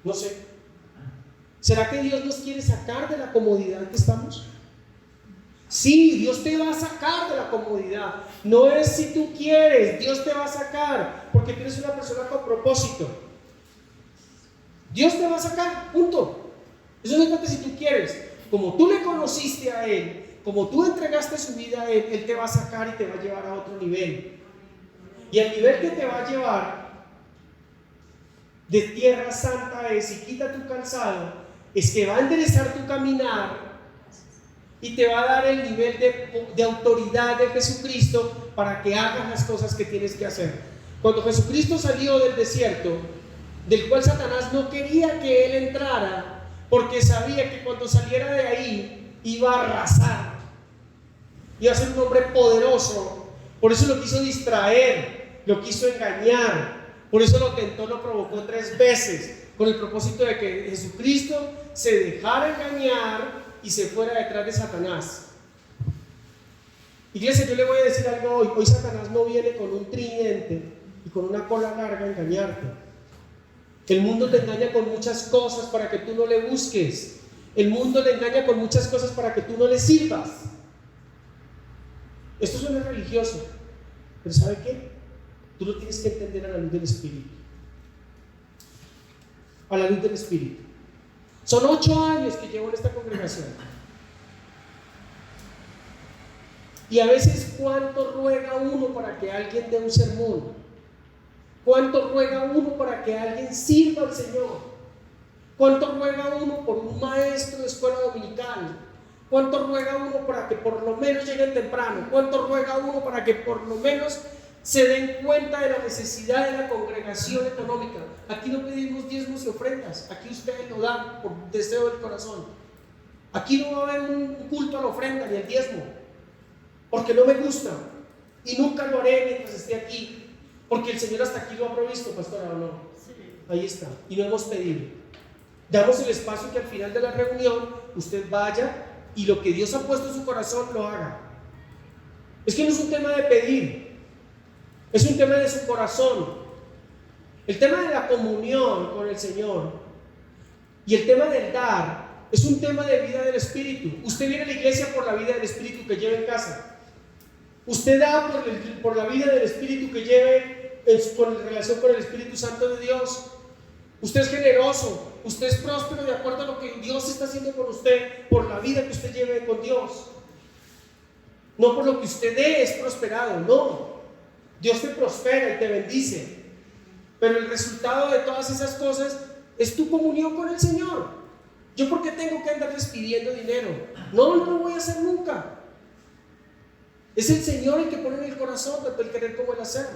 No sé, ¿será que Dios nos quiere sacar de la comodidad que estamos? Sí, Dios te va a sacar de la comodidad. No es si tú quieres, Dios te va a sacar, porque tú eres una persona con propósito. Dios te va a sacar, punto. Eso no importa si tú quieres. Como tú le conociste a Él, como tú entregaste su vida a Él, Él te va a sacar y te va a llevar a otro nivel. Y el nivel que te va a llevar de tierra santa es, y quita tu calzado, es que va a enderezar tu caminar, y te va a dar el nivel de autoridad de Jesucristo para que hagas las cosas que tienes que hacer. Cuando Jesucristo salió del desierto, del cual Satanás no quería que él entrara, porque sabía que cuando saliera de ahí iba a arrasar, iba a ser un hombre poderoso. Por eso lo quiso distraer, lo quiso engañar, por eso lo tentó, lo provocó 3 veces, con el propósito de que Jesucristo se dejara engañar y se fuera detrás de Satanás. Iglesia, yo le voy a decir algo hoy. Hoy Satanás no viene con un tridente y con una cola larga a engañarte. El mundo te engaña con muchas cosas para que tú no le busques. El mundo te engaña con muchas cosas para que tú no le sirvas. Esto suena religioso, pero ¿sabe qué? Tú lo tienes que entender a la luz del Espíritu. A la luz del Espíritu. Son 8 años que llevo en esta congregación. Y a veces, ¿cuánto ruega uno para que alguien dé un sermón? ¿Cuánto ruega uno para que alguien sirva al Señor? ¿Cuánto ruega uno por un maestro de escuela dominical? ¿Cuánto ruega uno para que por lo menos lleguen temprano? ¿Cuánto ruega uno para que por lo menos se den cuenta de la necesidad de la congregación económica? Aquí no pedimos diezmos y ofrendas, aquí ustedes lo dan por deseo del corazón. Aquí no va a haber un culto a la ofrenda ni al diezmo, porque no me gusta y nunca lo haré mientras esté aquí, porque el Señor hasta aquí lo ha provisto, pastora, ¿o no? Sí. Ahí está, y no hemos pedido. Damos el espacio que al final de la reunión usted vaya y lo que Dios ha puesto en su corazón lo haga. Es que no es un tema de pedir, es un tema de su corazón. El tema de la comunión con el Señor y el tema del dar es un tema de vida del Espíritu. Usted viene a la iglesia por la vida del Espíritu que lleva en casa. Usted da por la vida del Espíritu que lleve en relación con el Espíritu Santo de Dios. Usted es generoso, usted es próspero de acuerdo a lo que Dios está haciendo con usted, por la vida que usted lleve con Dios. No por lo que usted dé es prosperado, no. Dios te prospera y te bendice, pero el resultado de todas esas cosas es tu comunión con el Señor. ¿Yo por qué tengo que andarles pidiendo dinero? No lo voy a hacer nunca. Es el Señor el que pone en el corazón tanto el querer como el hacer.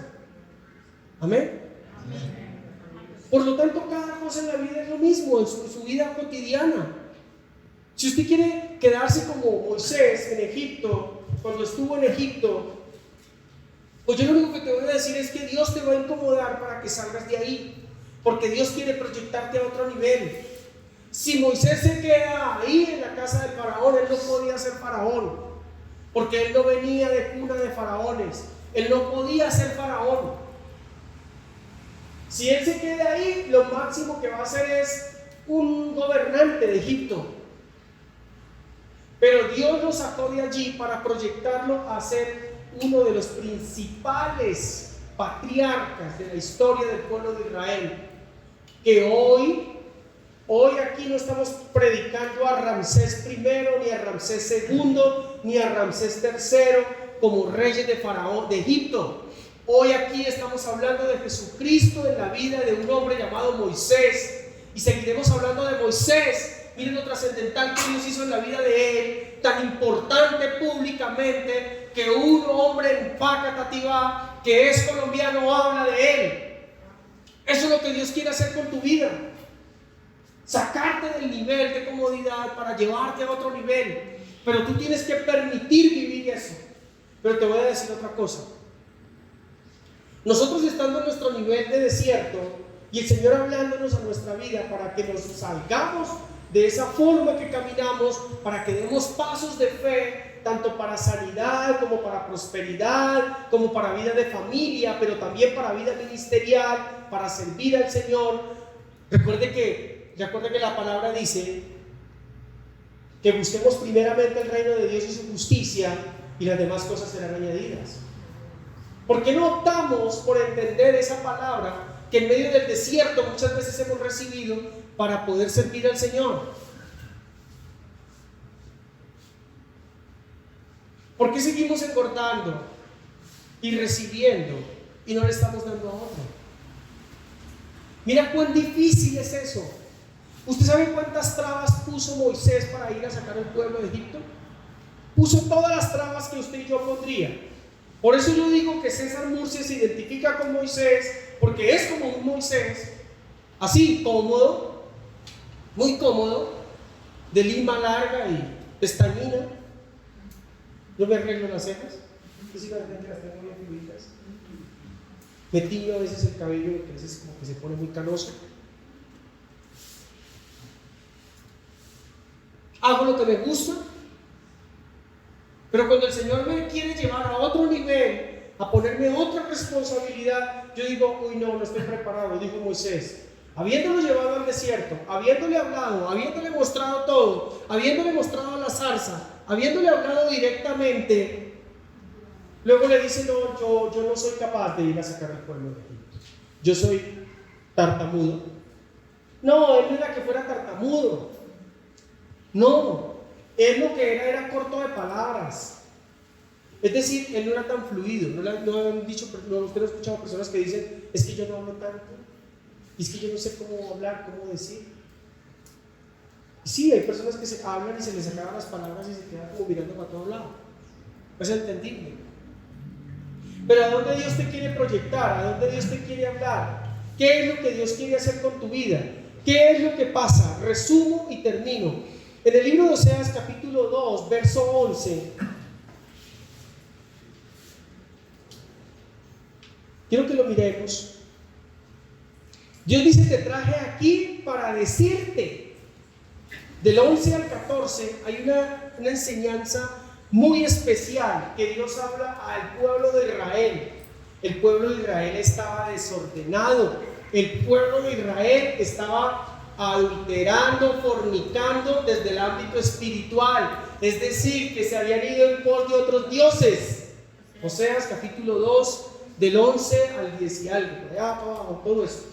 Amén. Por lo tanto, cada cosa en la vida es lo mismo, en su vida cotidiana. Si usted quiere quedarse como Moisés en Egipto, cuando estuvo en Egipto, pues yo lo único que te voy a decir es que Dios te va a incomodar para que salgas de ahí, porque Dios quiere proyectarte a otro nivel. Si Moisés se queda ahí en la casa del faraón, él no podía ser faraón, porque él no venía de cuna de faraones, él no podía ser faraón. Si él se queda ahí, lo máximo que va a hacer es un gobernante de Egipto. Pero Dios lo sacó de allí para proyectarlo a ser uno de los principales patriarcas de la historia del pueblo de Israel. Que hoy aquí no estamos predicando a Ramsés I, ni a Ramsés II, ni a Ramsés III como reyes de Faraón de Egipto. Hoy aquí estamos hablando de Jesucristo en la vida de un hombre llamado Moisés, y seguiremos hablando de Moisés. Miren lo trascendental que Dios hizo en la vida de él, tan importante públicamente, que un hombre en Facatativá, que es colombiano, habla de él. Eso es lo que Dios quiere hacer con tu vida, sacarte del nivel de comodidad para llevarte a otro nivel, pero tú tienes que permitir vivir eso. Pero te voy a decir otra cosa. Nosotros estando en nuestro nivel de desierto y el Señor hablándonos a nuestra vida para que nos salgamos de esa forma que caminamos, para que demos pasos de fe, tanto para sanidad como para prosperidad, como para vida de familia, pero también para vida ministerial, para servir al Señor. Recuerde que la palabra dice que busquemos primeramente el reino de Dios y su justicia, y las demás cosas serán añadidas. ¿Por qué no optamos por entender esa palabra que en medio del desierto muchas veces hemos recibido para poder servir al Señor? ¿Por qué seguimos engordando y recibiendo y no le estamos dando a otro? Mira cuán difícil es eso. ¿Usted sabe cuántas trabas puso Moisés para ir a sacar al pueblo de Egipto? puso todas las trabas que usted y yo pondría. Por eso yo digo que César Murcia se identifica con Moisés, porque es como un Moisés, así, cómodo, muy cómodo, de lima larga y pestañina. Yo me arreglo las cejas, físicamente las tengo bien fluidas. Me tiño a veces el cabello, porque a veces como que se pone muy canoso. Hago lo que me gusta, pero cuando el Señor me quiere llevar a otro nivel, a ponerme otra responsabilidad, yo digo, uy, no estoy preparado, dijo Moisés. Habiéndolo llevado al desierto, habiéndole hablado, habiéndole mostrado todo, habiéndole mostrado la zarza, habiéndole hablado directamente, luego le dice, no, yo no soy capaz de ir a sacar al pueblo de Egipto. Yo soy tartamudo. No, él no era que fuera tartamudo. No, él lo que era corto de palabras. Es decir, él no era tan fluido. No han dicho, usted no ha escuchado personas que dicen, es que yo no hablo tanto, es que yo no sé cómo hablar, cómo decir. Y sí, hay personas que se hablan y se les acaban las palabras y se quedan como mirando para todos lados. Es entendible. Pero ¿a dónde Dios te quiere proyectar? ¿A dónde Dios te quiere hablar? ¿Qué es lo que Dios quiere hacer con tu vida? ¿Qué es lo que pasa? Resumo y termino. En el libro de Oseas capítulo 2, verso 11, quiero que lo miremos. Dios dice, te traje aquí para decirte. Del 11 al 14 hay una enseñanza muy especial que Dios habla al pueblo de Israel. El pueblo de Israel estaba desordenado. El pueblo de Israel estaba adulterando, fornicando desde el ámbito espiritual, es decir, que se habían ido en pos de otros dioses. Oseas capítulo 2, del 11 al 10 y algo, por allá abajo, todo eso.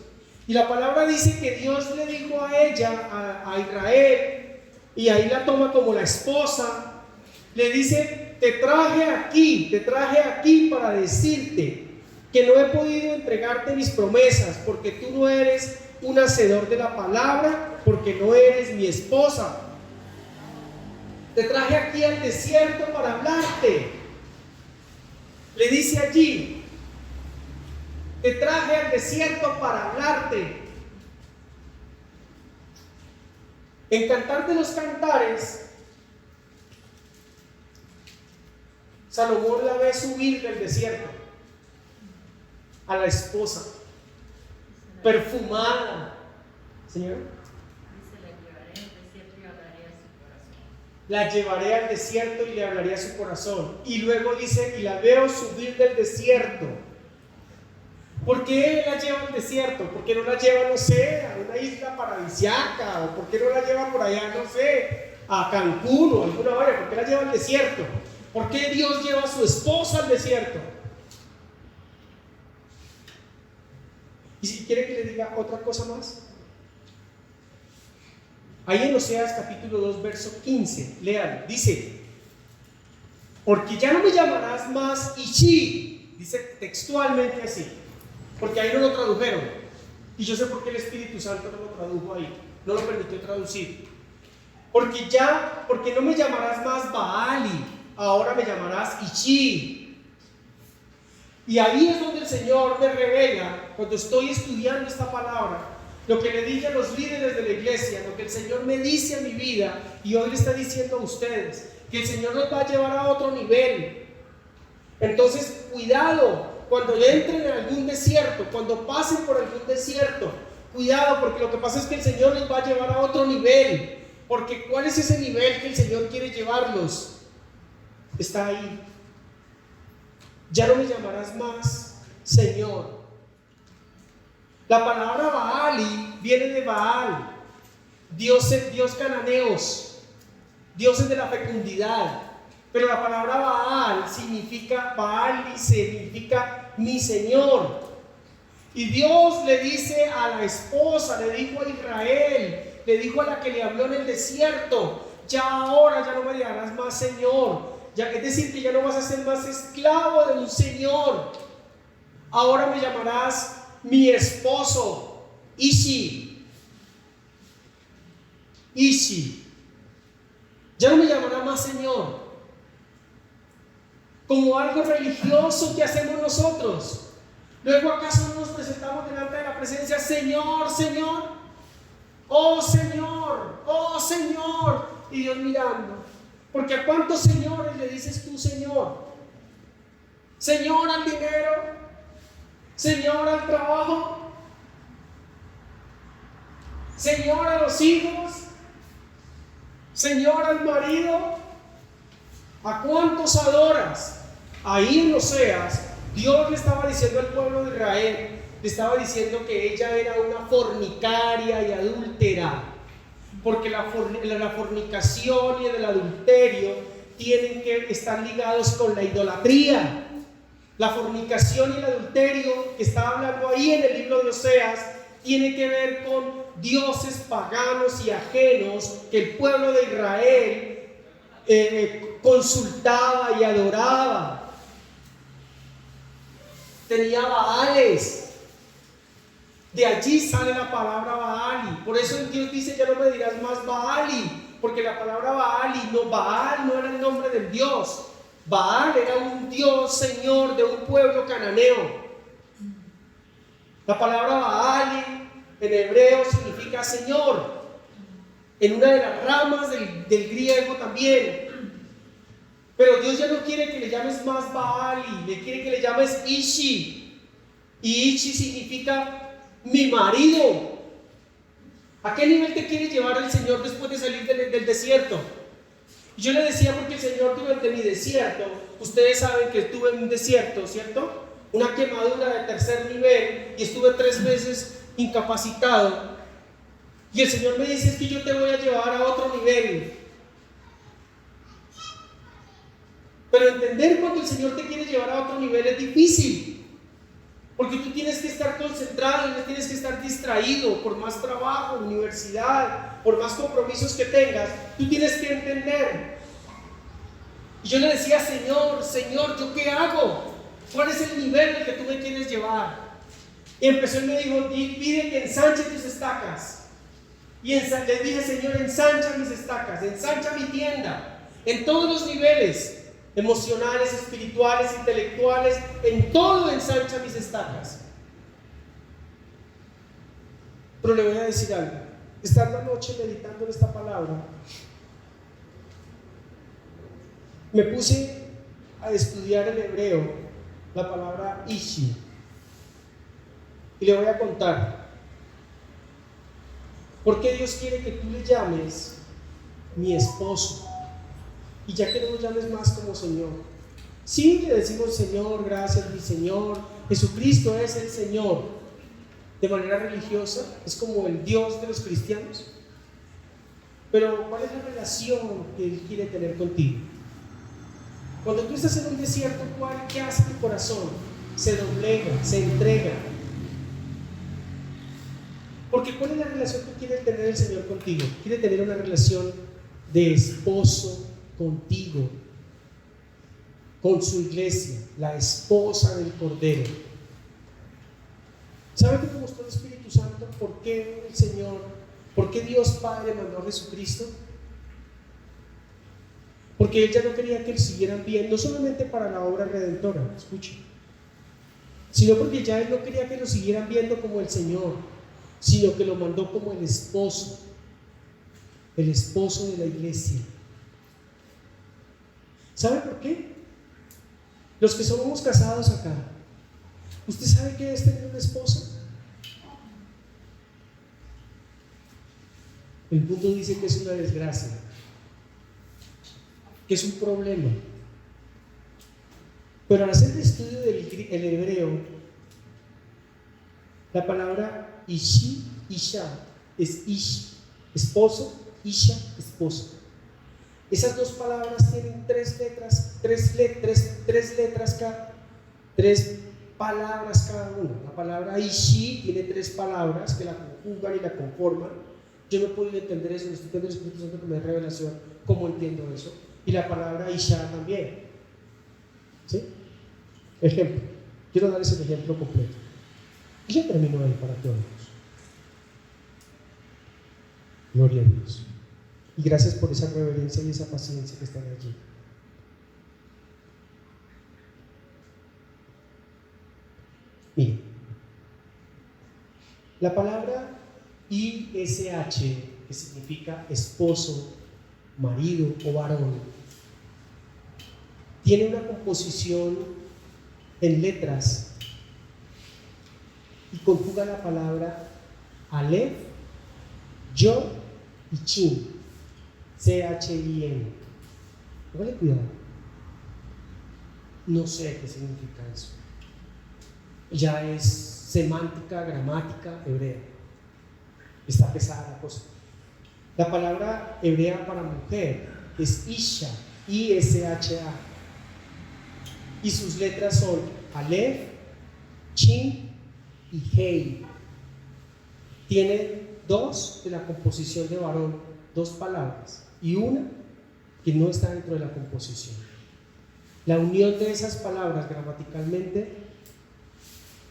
Y la palabra dice que Dios le dijo a ella, a Israel, y ahí la toma como la esposa, le dice, te traje aquí para decirte que no he podido entregarte mis promesas, porque tú no eres un hacedor de la palabra, porque no eres mi esposa. Te traje aquí al desierto para hablarte. Le dice allí, te traje al desierto para hablarte. En Cantar de los Cantares, Salomón la ve subir del desierto a la esposa perfumada. Señor, la llevaré al desierto y le hablaré a su corazón. Y luego dice, y la veo subir del desierto. ¿Por qué la lleva al desierto? ¿Por qué no la lleva, no sé, a una isla paradisíaca? ¿O por qué no la lleva por allá, no sé, a Cancún o alguna área? ¿Por qué la lleva al desierto? ¿Por qué Dios lleva a su esposa al desierto? Y si quiere que le diga otra cosa más, ahí en Oseas capítulo 2 verso 15, lean, dice, porque ya no me llamarás más Ishi, dice textualmente así, porque ahí no lo tradujeron, y yo sé por qué el Espíritu Santo no lo tradujo ahí, no lo permitió traducir, porque no me llamarás más Baali, ahora me llamarás Ishi. Y ahí es donde el Señor me revela, cuando estoy estudiando esta palabra, lo que le dije a los líderes de la iglesia, lo que el Señor me dice a mi vida, y hoy le está diciendo a ustedes, que el Señor nos va a llevar a otro nivel. Entonces, cuidado, cuando entren en algún desierto, cuando pasen por algún desierto, cuidado, porque lo que pasa es que el Señor les va a llevar a otro nivel. Porque ¿cuál es ese nivel que el Señor quiere llevarlos? Está ahí. Ya no me llamarás más Señor. La palabra Baali viene de Baal, dios cananeos, dioses de la fecundidad. Pero la palabra Baali significa mi Señor. Y Dios le dice a la esposa, le dijo a Israel, le dijo a la que le habló en el desierto, ahora ya no me llamarás más Señor. Es decir, que ya no vas a ser más esclavo de un Señor. Ahora me llamarás mi esposo, Ishi. Ya no me llamará más Señor. como algo religioso que hacemos nosotros. Luego, ¿acaso no nos presentamos delante de la presencia? Señor, Señor, oh Señor, oh Señor, y Dios mirando. Porque ¿a cuántos señores le dices tú Señor? Señor al dinero, Señor al trabajo, Señor a los hijos, Señor al marido. ¿A cuántos adoras? Ahí en Oseas, Dios le estaba diciendo al pueblo de Israel, le estaba diciendo que ella era una fornicaria y adúltera, porque la fornicación y el adulterio tienen que estar ligados con la idolatría. La fornicación y el adulterio que está hablando ahí en el libro de Oseas tiene que ver con dioses paganos y ajenos que el pueblo de Israel consultaba y adoraba. Tenía baales. De allí sale la palabra Baali. Por eso Dios dice: ya no me dirás más Baali, porque la palabra Baali, Baal no era el nombre del Dios. Baal era un Dios señor de un pueblo cananeo. La palabra Baali en hebreo significa señor, en una de las ramas del griego también. Pero Dios ya no quiere que le llames más Baali, le quiere que le llames Ishi. Y Ishi significa mi marido. ¿A qué nivel te quiere llevar el Señor después de salir del desierto? Yo le decía, porque el Señor durante mi desierto, ustedes saben que estuve en un desierto, ¿cierto? Una quemadura de tercer nivel y estuve 3 meses incapacitado. Y el Señor me dice: es que yo te voy a llevar a otro nivel. Pero entender cuando el Señor te quiere llevar a otro nivel es difícil. Porque tú tienes que estar concentrado y no tienes que estar distraído por más trabajo, universidad, por más compromisos que tengas. Tú tienes que entender. Y yo le decía: Señor, Señor, ¿yo qué hago? ¿Cuál es el nivel al que tú me quieres llevar? Y empezó y me dijo: pide que ensanche tus estacas. Y le dije: Señor, ensancha mis estacas, ensancha mi tienda, en todos los niveles. Emocionales, espirituales, intelectuales, en todo ensancha mis estacas. Pero le voy a decir algo. Estando anoche meditando en esta palabra, me puse a estudiar en hebreo la palabra Ishi, y le voy a contar por qué Dios quiere que tú le llames mi esposo. Y ya que no lo llames más como Señor. Sí, le decimos Señor, gracias mi Señor. Jesucristo es el Señor. De manera religiosa, es como el Dios de los cristianos. Pero ¿cuál es la relación que Él quiere tener contigo? Cuando tú estás en un desierto, ¿qué hace tu corazón? Se doblega, se entrega. Porque ¿cuál es la relación que quiere tener el Señor contigo? Quiere tener una relación de esposo contigo, con su iglesia, la esposa del Cordero. ¿Sabe qué me mostró el Espíritu Santo? ¿Por qué el Señor, por qué Dios Padre mandó a Jesucristo? Porque Él ya no quería que lo siguieran bien, no solamente para la obra redentora, escuche, sino porque ya Él no quería que lo siguieran viendo como el Señor, sino que lo mandó como el esposo de la iglesia. ¿Sabe por qué? Los que somos casados acá, ¿usted sabe qué es tener una esposa? El mundo dice que es una desgracia, que es un problema. Pero al hacer el estudio del hebreo, la palabra Ishi, Isha, es Ish, esposo, Isha, esposo. Esas dos palabras tienen 3 palabras cada una. La palabra Ishi tiene 3 palabras que la conjugan y la conforman. Yo no he podido entender eso, estoy pidiendo al Espíritu Santo que me dé revelación cómo entiendo eso. Y la palabra Isha también. ¿Sí? Ejemplo. Quiero darles el ejemplo completo. Y ya termino ahí para todos. Gloria a Dios. Y gracias por esa reverencia y esa paciencia que están allí. Mire, la palabra ISH, que significa esposo, marido o varón, tiene una composición en letras y conjuga la palabra Aleph, Yod y Chin, CHIN. Póngale cuidado. No sé qué significa eso. Ya es semántica, gramática hebrea. Está pesada la cosa. La palabra hebrea para mujer es Isha, ISHA. Y sus letras son Aleph, Chin y Hei. Tiene dos de la composición de varón, dos palabras, y una que no está dentro de la composición. La unión de esas palabras gramaticalmente,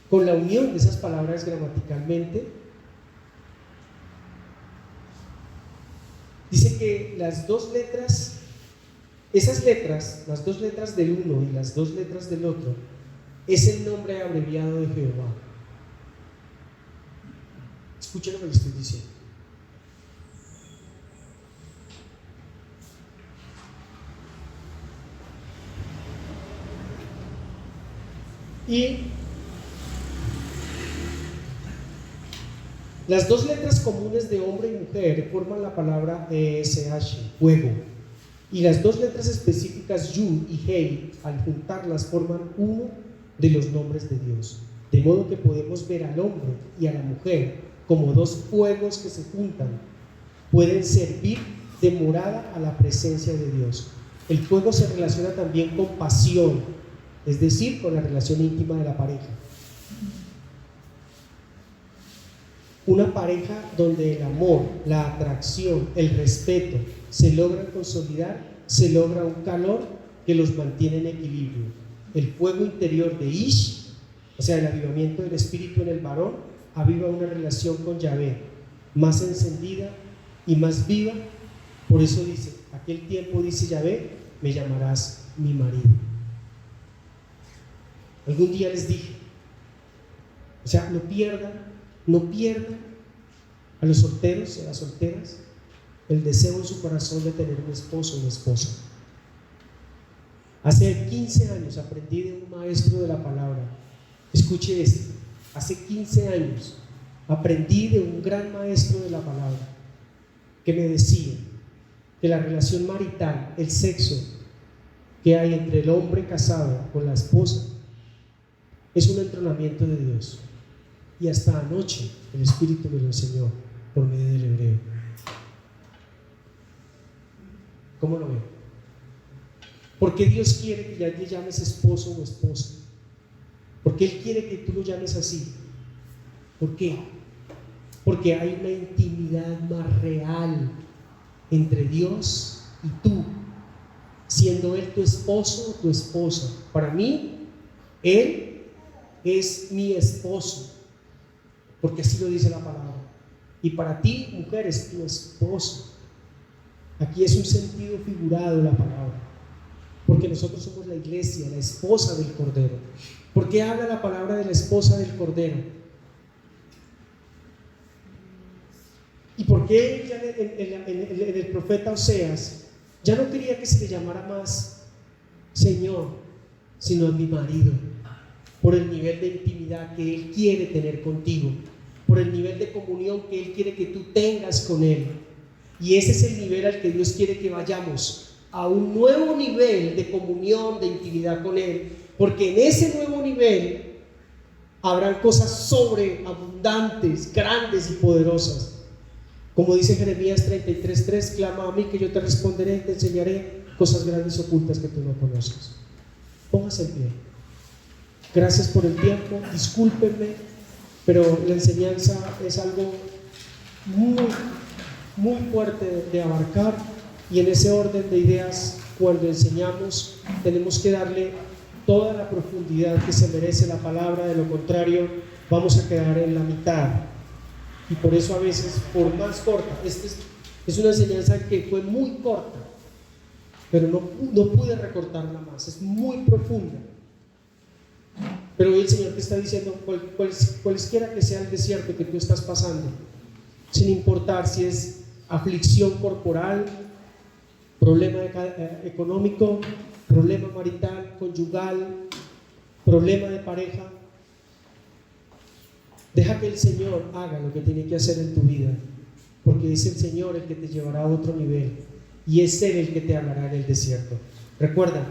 con la unión de esas palabras gramaticalmente, dice que las dos letras, esas letras, las dos letras del uno y las dos letras del otro, es el nombre abreviado de Jehová. Escuchen lo que le estoy diciendo. Y las dos letras comunes de hombre y mujer forman la palabra ESH, fuego. Y las dos letras específicas Yud y Hei, al juntarlas, forman uno de los nombres de Dios. De modo que podemos ver al hombre y a la mujer como dos fuegos que se juntan. Pueden servir de morada a la presencia de Dios. El fuego se relaciona también con pasión, es decir, con la relación íntima de la pareja. Una pareja donde el amor, la atracción, el respeto se logran consolidar, se logra un calor que los mantiene en equilibrio. El fuego interior de Ish, o sea, el avivamiento del espíritu en el varón, aviva una relación con Yahvé más encendida y más viva. Por eso dice, aquel tiempo, dice Yahvé, me llamarás mi marido. Algún día les dije, o sea, no pierdan a los solteros y a las solteras el deseo en su corazón de tener un esposo o una esposa. Hace 15 años aprendí de un maestro de la palabra. Escuche esto. Hace 15 años aprendí de un gran maestro de la palabra que me decía que la relación marital, el sexo que hay entre el hombre casado con la esposa, es un entrenamiento de Dios. Y hasta anoche el Espíritu me lo enseñó por medio del hebreo. ¿Cómo lo ven? Porque Dios quiere que ya le llames esposo o esposa. Porque Él quiere que tú lo llames así. ¿Por qué? Porque hay una intimidad más real entre Dios y tú, siendo Él tu esposo o tu esposa. Para mí, Él es mi esposo, porque así lo dice la palabra. Y para ti, mujer, es tu esposo. Aquí es un sentido figurado de la palabra, porque nosotros somos la iglesia, la esposa del Cordero. ¿Por qué habla la palabra de la esposa del Cordero? ¿Y por qué ya en el profeta Oseas ya no quería que se le llamara más Señor, sino a mi marido? Por el nivel de intimidad que Él quiere tener contigo, por el nivel de comunión que Él quiere que tú tengas con Él. Y ese es el nivel al que Dios quiere que vayamos, a un nuevo nivel de comunión, de intimidad con Él, porque en ese nuevo nivel habrán cosas sobreabundantes, grandes y poderosas. Como dice Jeremías 33:3, clama a mí que yo te responderé y te enseñaré cosas grandes y ocultas que tú no conoces. Póngase en pie. Gracias por el tiempo, discúlpenme, pero la enseñanza es algo muy fuerte de abarcar, y en ese orden de ideas, cuando enseñamos, tenemos que darle toda la profundidad que se merece la palabra. De lo contrario, vamos a quedar en la mitad. Y por eso a veces, por más corta, es una enseñanza que fue muy corta, pero no pude recortarla más, es muy profunda. Pero hoy el Señor te está diciendo, cualesquiera que sea el desierto que tú estás pasando, sin importar si es aflicción corporal, problema económico, problema marital, conyugal, problema de pareja, deja que el Señor haga lo que tiene que hacer en tu vida, porque es el Señor el que te llevará a otro nivel y es Él el que te hablará en el desierto. Recuerda,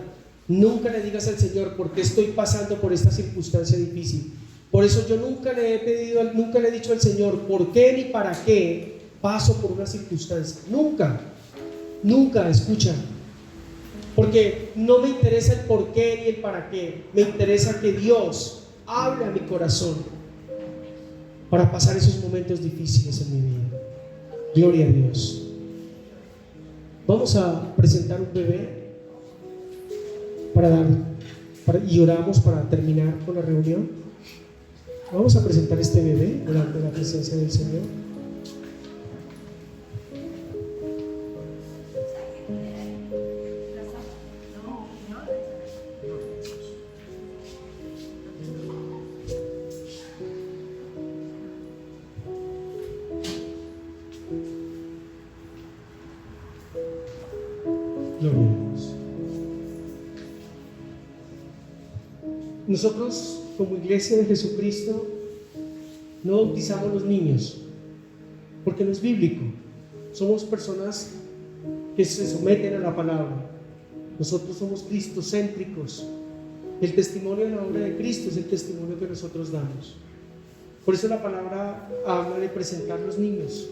nunca le digas al Señor, ¿por qué estoy pasando por esta circunstancia difícil? Por eso yo nunca le he dicho al Señor por qué ni para qué paso por una circunstancia. Nunca, escucha. Porque no me interesa el por qué ni el para qué. Me interesa que Dios hable a mi corazón para pasar esos momentos difíciles en mi vida. Gloria a Dios. Vamos a presentar un bebé y oramos para terminar con la reunión. Vamos a presentar este bebé delante de la presencia del Señor. Gloria a Dios. Nosotros, como Iglesia de Jesucristo, no bautizamos a los niños porque no es bíblico. Somos personas que se someten a la palabra. Nosotros somos cristocéntricos. El testimonio de la obra de Cristo es el testimonio que nosotros damos. Por eso la palabra habla de presentar los niños.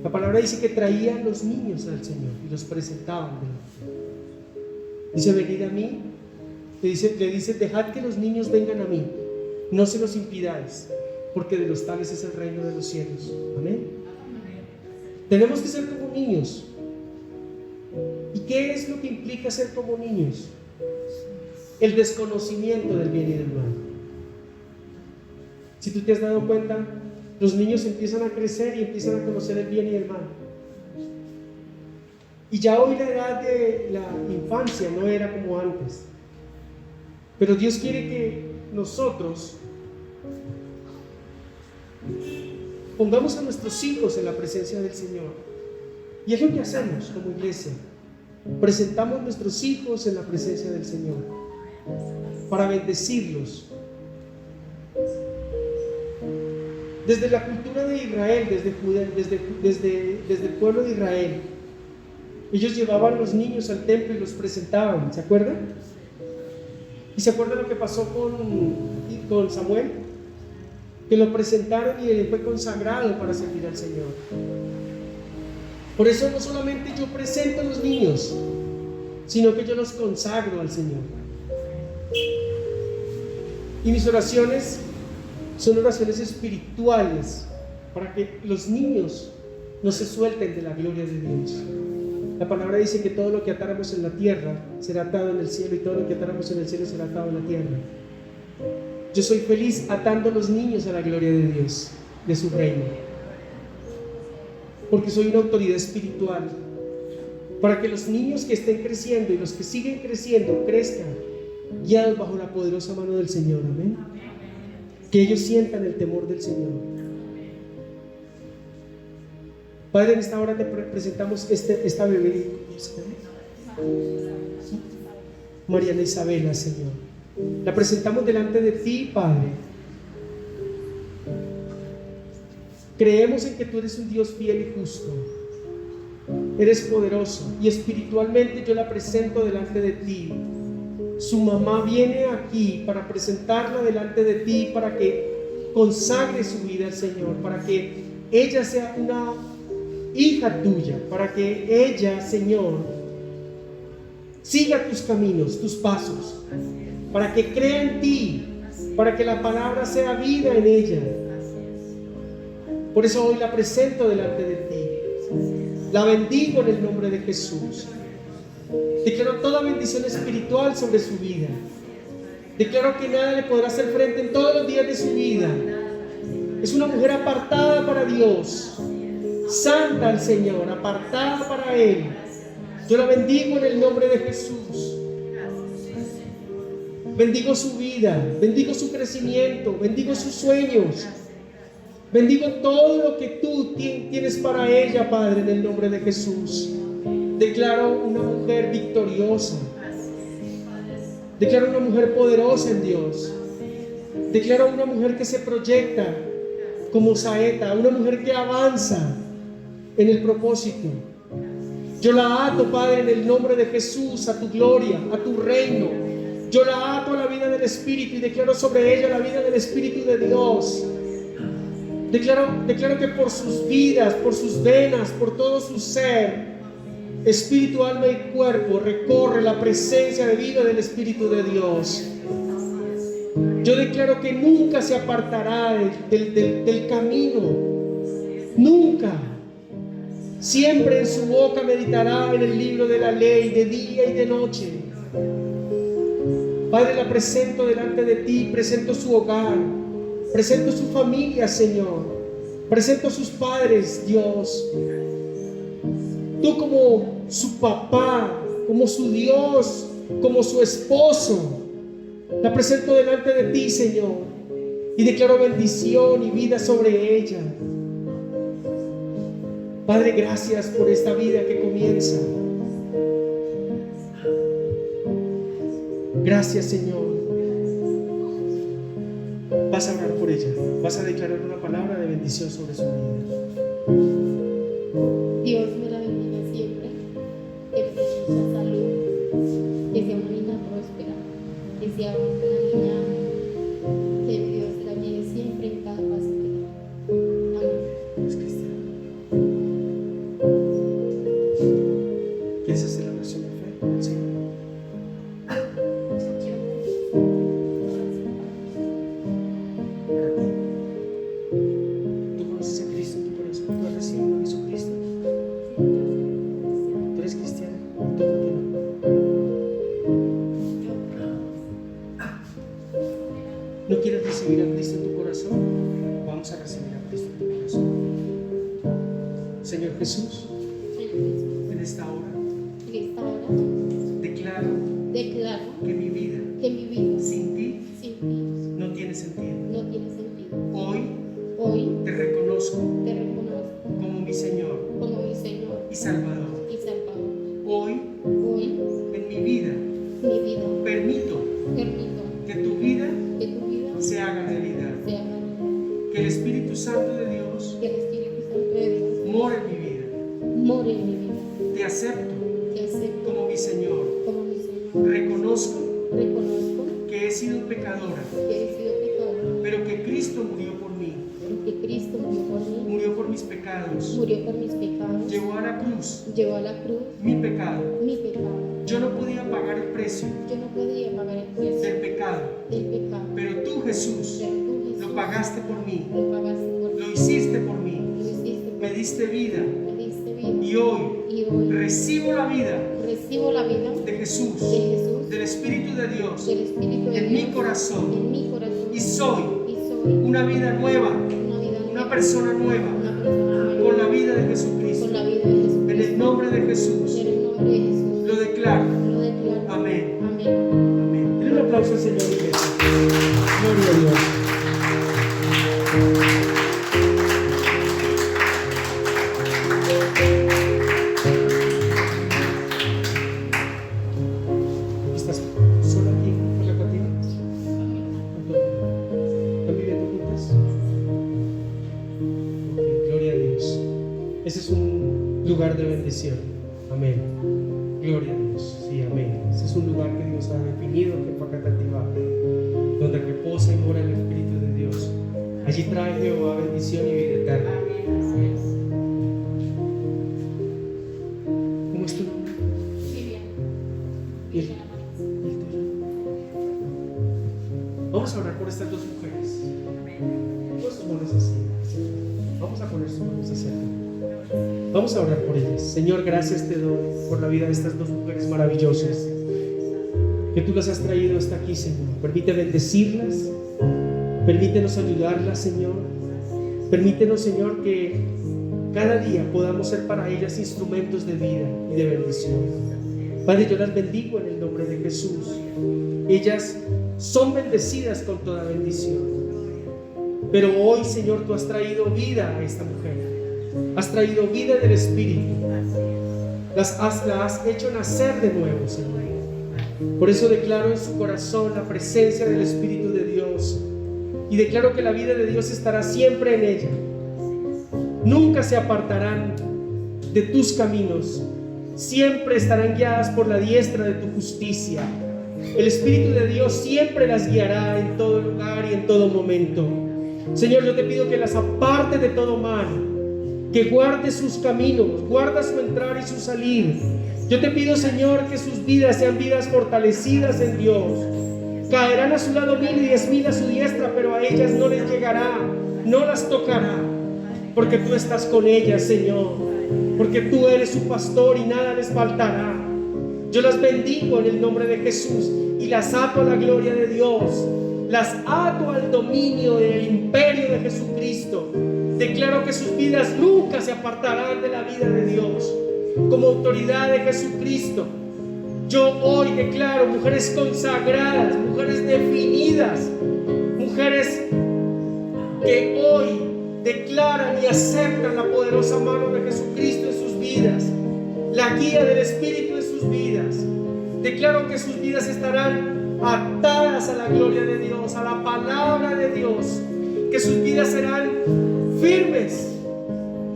La palabra dice que traían los niños al Señor y los presentaban delante. Dice: venid a mí. Le dice: dejad que los niños vengan a mí, no se los impidáis, porque de los tales es el reino de los cielos. Amén. Tenemos que ser como niños. ¿Y qué es lo que implica ser como niños? El desconocimiento del bien y del mal. Si tú te has dado cuenta, los niños empiezan a crecer y empiezan a conocer el bien y el mal. Y ya hoy la edad de la infancia no era como antes. Pero Dios quiere que nosotros pongamos a nuestros hijos en la presencia del Señor. Y es lo que hacemos como iglesia. Presentamos a nuestros hijos en la presencia del Señor para bendecirlos. Desde la cultura de Israel, desde el pueblo de Israel, ellos llevaban a los niños al templo y los presentaban. ¿Se acuerdan? ¿Y se acuerdan lo que pasó con Samuel? Que lo presentaron y él fue consagrado para servir al Señor. Por eso no solamente yo presento a los niños, sino que yo los consagro al Señor. Y mis oraciones son oraciones espirituales para que los niños no se suelten de la gloria de Dios. La palabra dice que todo lo que atáramos en la tierra será atado en el cielo, y todo lo que atáramos en el cielo será atado en la tierra. Yo soy feliz atando a los niños a la gloria de Dios, de su reino, porque soy una autoridad espiritual para que los niños que estén creciendo y los que siguen creciendo crezcan guiados bajo la poderosa mano del Señor. Amén. Que ellos sientan el temor del Señor. Padre, en esta hora te presentamos esta bebé, Mariana Isabela, Señor. La presentamos delante de ti, Padre. Creemos en que tú eres un Dios fiel y justo. Eres poderoso, y espiritualmente yo la presento delante de ti. Su mamá viene aquí para presentarla delante de ti, para que consagre su vida al Señor, para que ella sea una hija tuya, para que ella, Señor, siga tus caminos, tus pasos, para que crea en ti, para que la palabra sea vida en ella. Por eso hoy la presento delante de ti. La bendigo en el nombre de Jesús. Declaro toda bendición espiritual sobre su vida. Declaro que nada le podrá hacer frente en todos los días de su vida. Es una mujer apartada para Dios, santa al Señor, apartada para Él. Yo la bendigo en el nombre de Jesús. bendigo su vida, bendigo su crecimiento, bendigo sus sueños, bendigo todo lo que tú tienes para ella, Padre, en el nombre de Jesús. Declaro una mujer victoriosa, declaro una mujer poderosa en Dios, declaro una mujer que se proyecta como saeta, una mujer que avanza en el propósito. Yo la ato, Padre, en el nombre de Jesús, a tu gloria, a tu reino. Yo la ato a la vida del Espíritu y declaro sobre ella la vida del Espíritu de Dios. Declaro que por sus vidas, por sus venas, por todo su ser, espíritu, alma y cuerpo, recorre la presencia de vida del Espíritu de Dios. Yo declaro que nunca se apartará del camino, nunca. Siempre en su boca meditará en el libro de la ley, de día y de noche. Padre, la presento delante de ti, presento su hogar, presento su familia, Señor, presento sus padres, Dios. Tú como su papá, como su Dios, como su esposo, la presento delante de ti, Señor, y declaro bendición y vida sobre ella. Padre, gracias por esta vida que comienza. Gracias, Señor. Vas a orar por ella, vas a declarar una palabra de bendición sobre su vida. Dios me la bendiga siempre, que le dé mucha salud, que sea una niña próspera, que sea una niña que Dios la guíe siempre en cada paso que da. Amén. Es cristiano. ¿Quieres hacer la oración de fe con el Señor? ¿Tú conoces a Cristo en tu corazón? ¿Tú has recibido a Jesucristo? ¿Tú eres cristiano? ¿Tú no quieres recibir a Cristo en tu corazón? Vamos a recibir a Cristo en tu corazón. Señor Jesús, en esta hora declaro que mi vida sin ti no tiene sentido. Hoy te reconozco como mi Señor y Salvador. Hoy en mi vida permito que tu vida se haga realidad. Que el Espíritu Santo de Dios more en mi vida. Te acepto como mi Señor. Reconozco que he sido pecadora, pero que Cristo murió por mí. Murió por mis pecados. Llevó a la cruz mi pecado. Yo no podía pagar el precio del pecado, pero tú, Jesús, lo pagaste por mí. Lo hiciste por mí. Me diste vida. Y hoy recibo la vida de Jesús, del Espíritu de Dios en mi corazón. Y soy una vida nueva, una persona nueva, con la vida de Jesucristo. En el nombre de Jesús lo declaro. Amén. Amén. Denle un aplauso al Señor, iglesia. Gloria a Dios. ¿Estás sola aquí con la contigo? ¿Están viviendo juntas? Ok, gloria a Dios. Ese es un lugar de bendición. Amén. Gloria a Dios. Sí, amén. Ese es un lugar que Dios ha definido, que fue Catativá, donde reposa y mora el Espíritu de Dios. Allí trae Jehová bendición y vida eterna. ¿Cómo es tu nombre? ¿Y el tuyo? Vamos a orar por estas dos mujeres. Pon sus manos así. Vamos a poner sus manos así. Vamos a orar por ellas. Señor, gracias te doy por la vida de estas dos mujeres maravillosas que tú las has traído hasta aquí, Señor. Permite bendecirlas, permítenos ayudarlas, Señor. Permítenos, Señor, que cada día podamos ser para ellas instrumentos de vida y de bendición. Padre, yo las bendigo en el nombre de Jesús. Ellas son bendecidas con toda bendición. Pero hoy, Señor, tú has traído vida a esta mujer. Has traído vida del Espíritu. La has hecho nacer de nuevo, Señor. Por eso declaro en su corazón la presencia del Espíritu de Dios. Y declaro que la vida de Dios estará siempre en ella. Nunca se apartarán de tus caminos. Siempre estarán guiadas por la diestra de tu justicia. El Espíritu de Dios siempre las guiará en todo lugar y en todo momento. Señor, yo te pido que las aparte de todo mal, que guarde sus caminos, guarda su entrar y su salir. Yo te pido, Señor, que sus vidas sean vidas fortalecidas en Dios. Caerán a su lado 1000 y 10,000 a su diestra, pero a ellas no les llegará, no las tocará, porque tú estás con ellas, Señor, porque tú eres su pastor y nada les faltará. Yo las bendigo en el nombre de Jesús y las ato a la gloria de Dios. Las ato al dominio del imperio de Jesucristo. Declaro que sus vidas nunca se apartarán de la vida de Dios. Como autoridad de Jesucristo, yo hoy declaro mujeres consagradas, mujeres definidas, mujeres que hoy declaran y aceptan la poderosa mano de Jesucristo en sus vidas, la guía del Espíritu en sus vidas. Declaro que sus vidas estarán atadas a la gloria de Dios, a la palabra de Dios, que sus vidas serán firmes,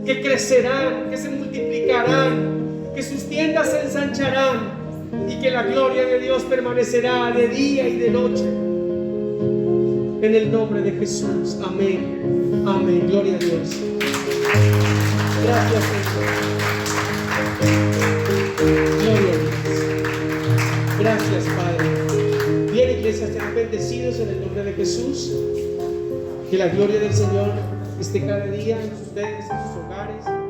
que crecerán, que se multiplicarán, que sus tiendas se ensancharán y que la gloria de Dios permanecerá de día y de noche. En el nombre de Jesús, amén, amén, gloria a Dios. Gracias, Señor. Gloria a Dios. Gracias, Padre. Bien, iglesia, sean bendecidos en el nombre de Jesús. Que la gloria del Señor esté cada día en ustedes, en sus hogares.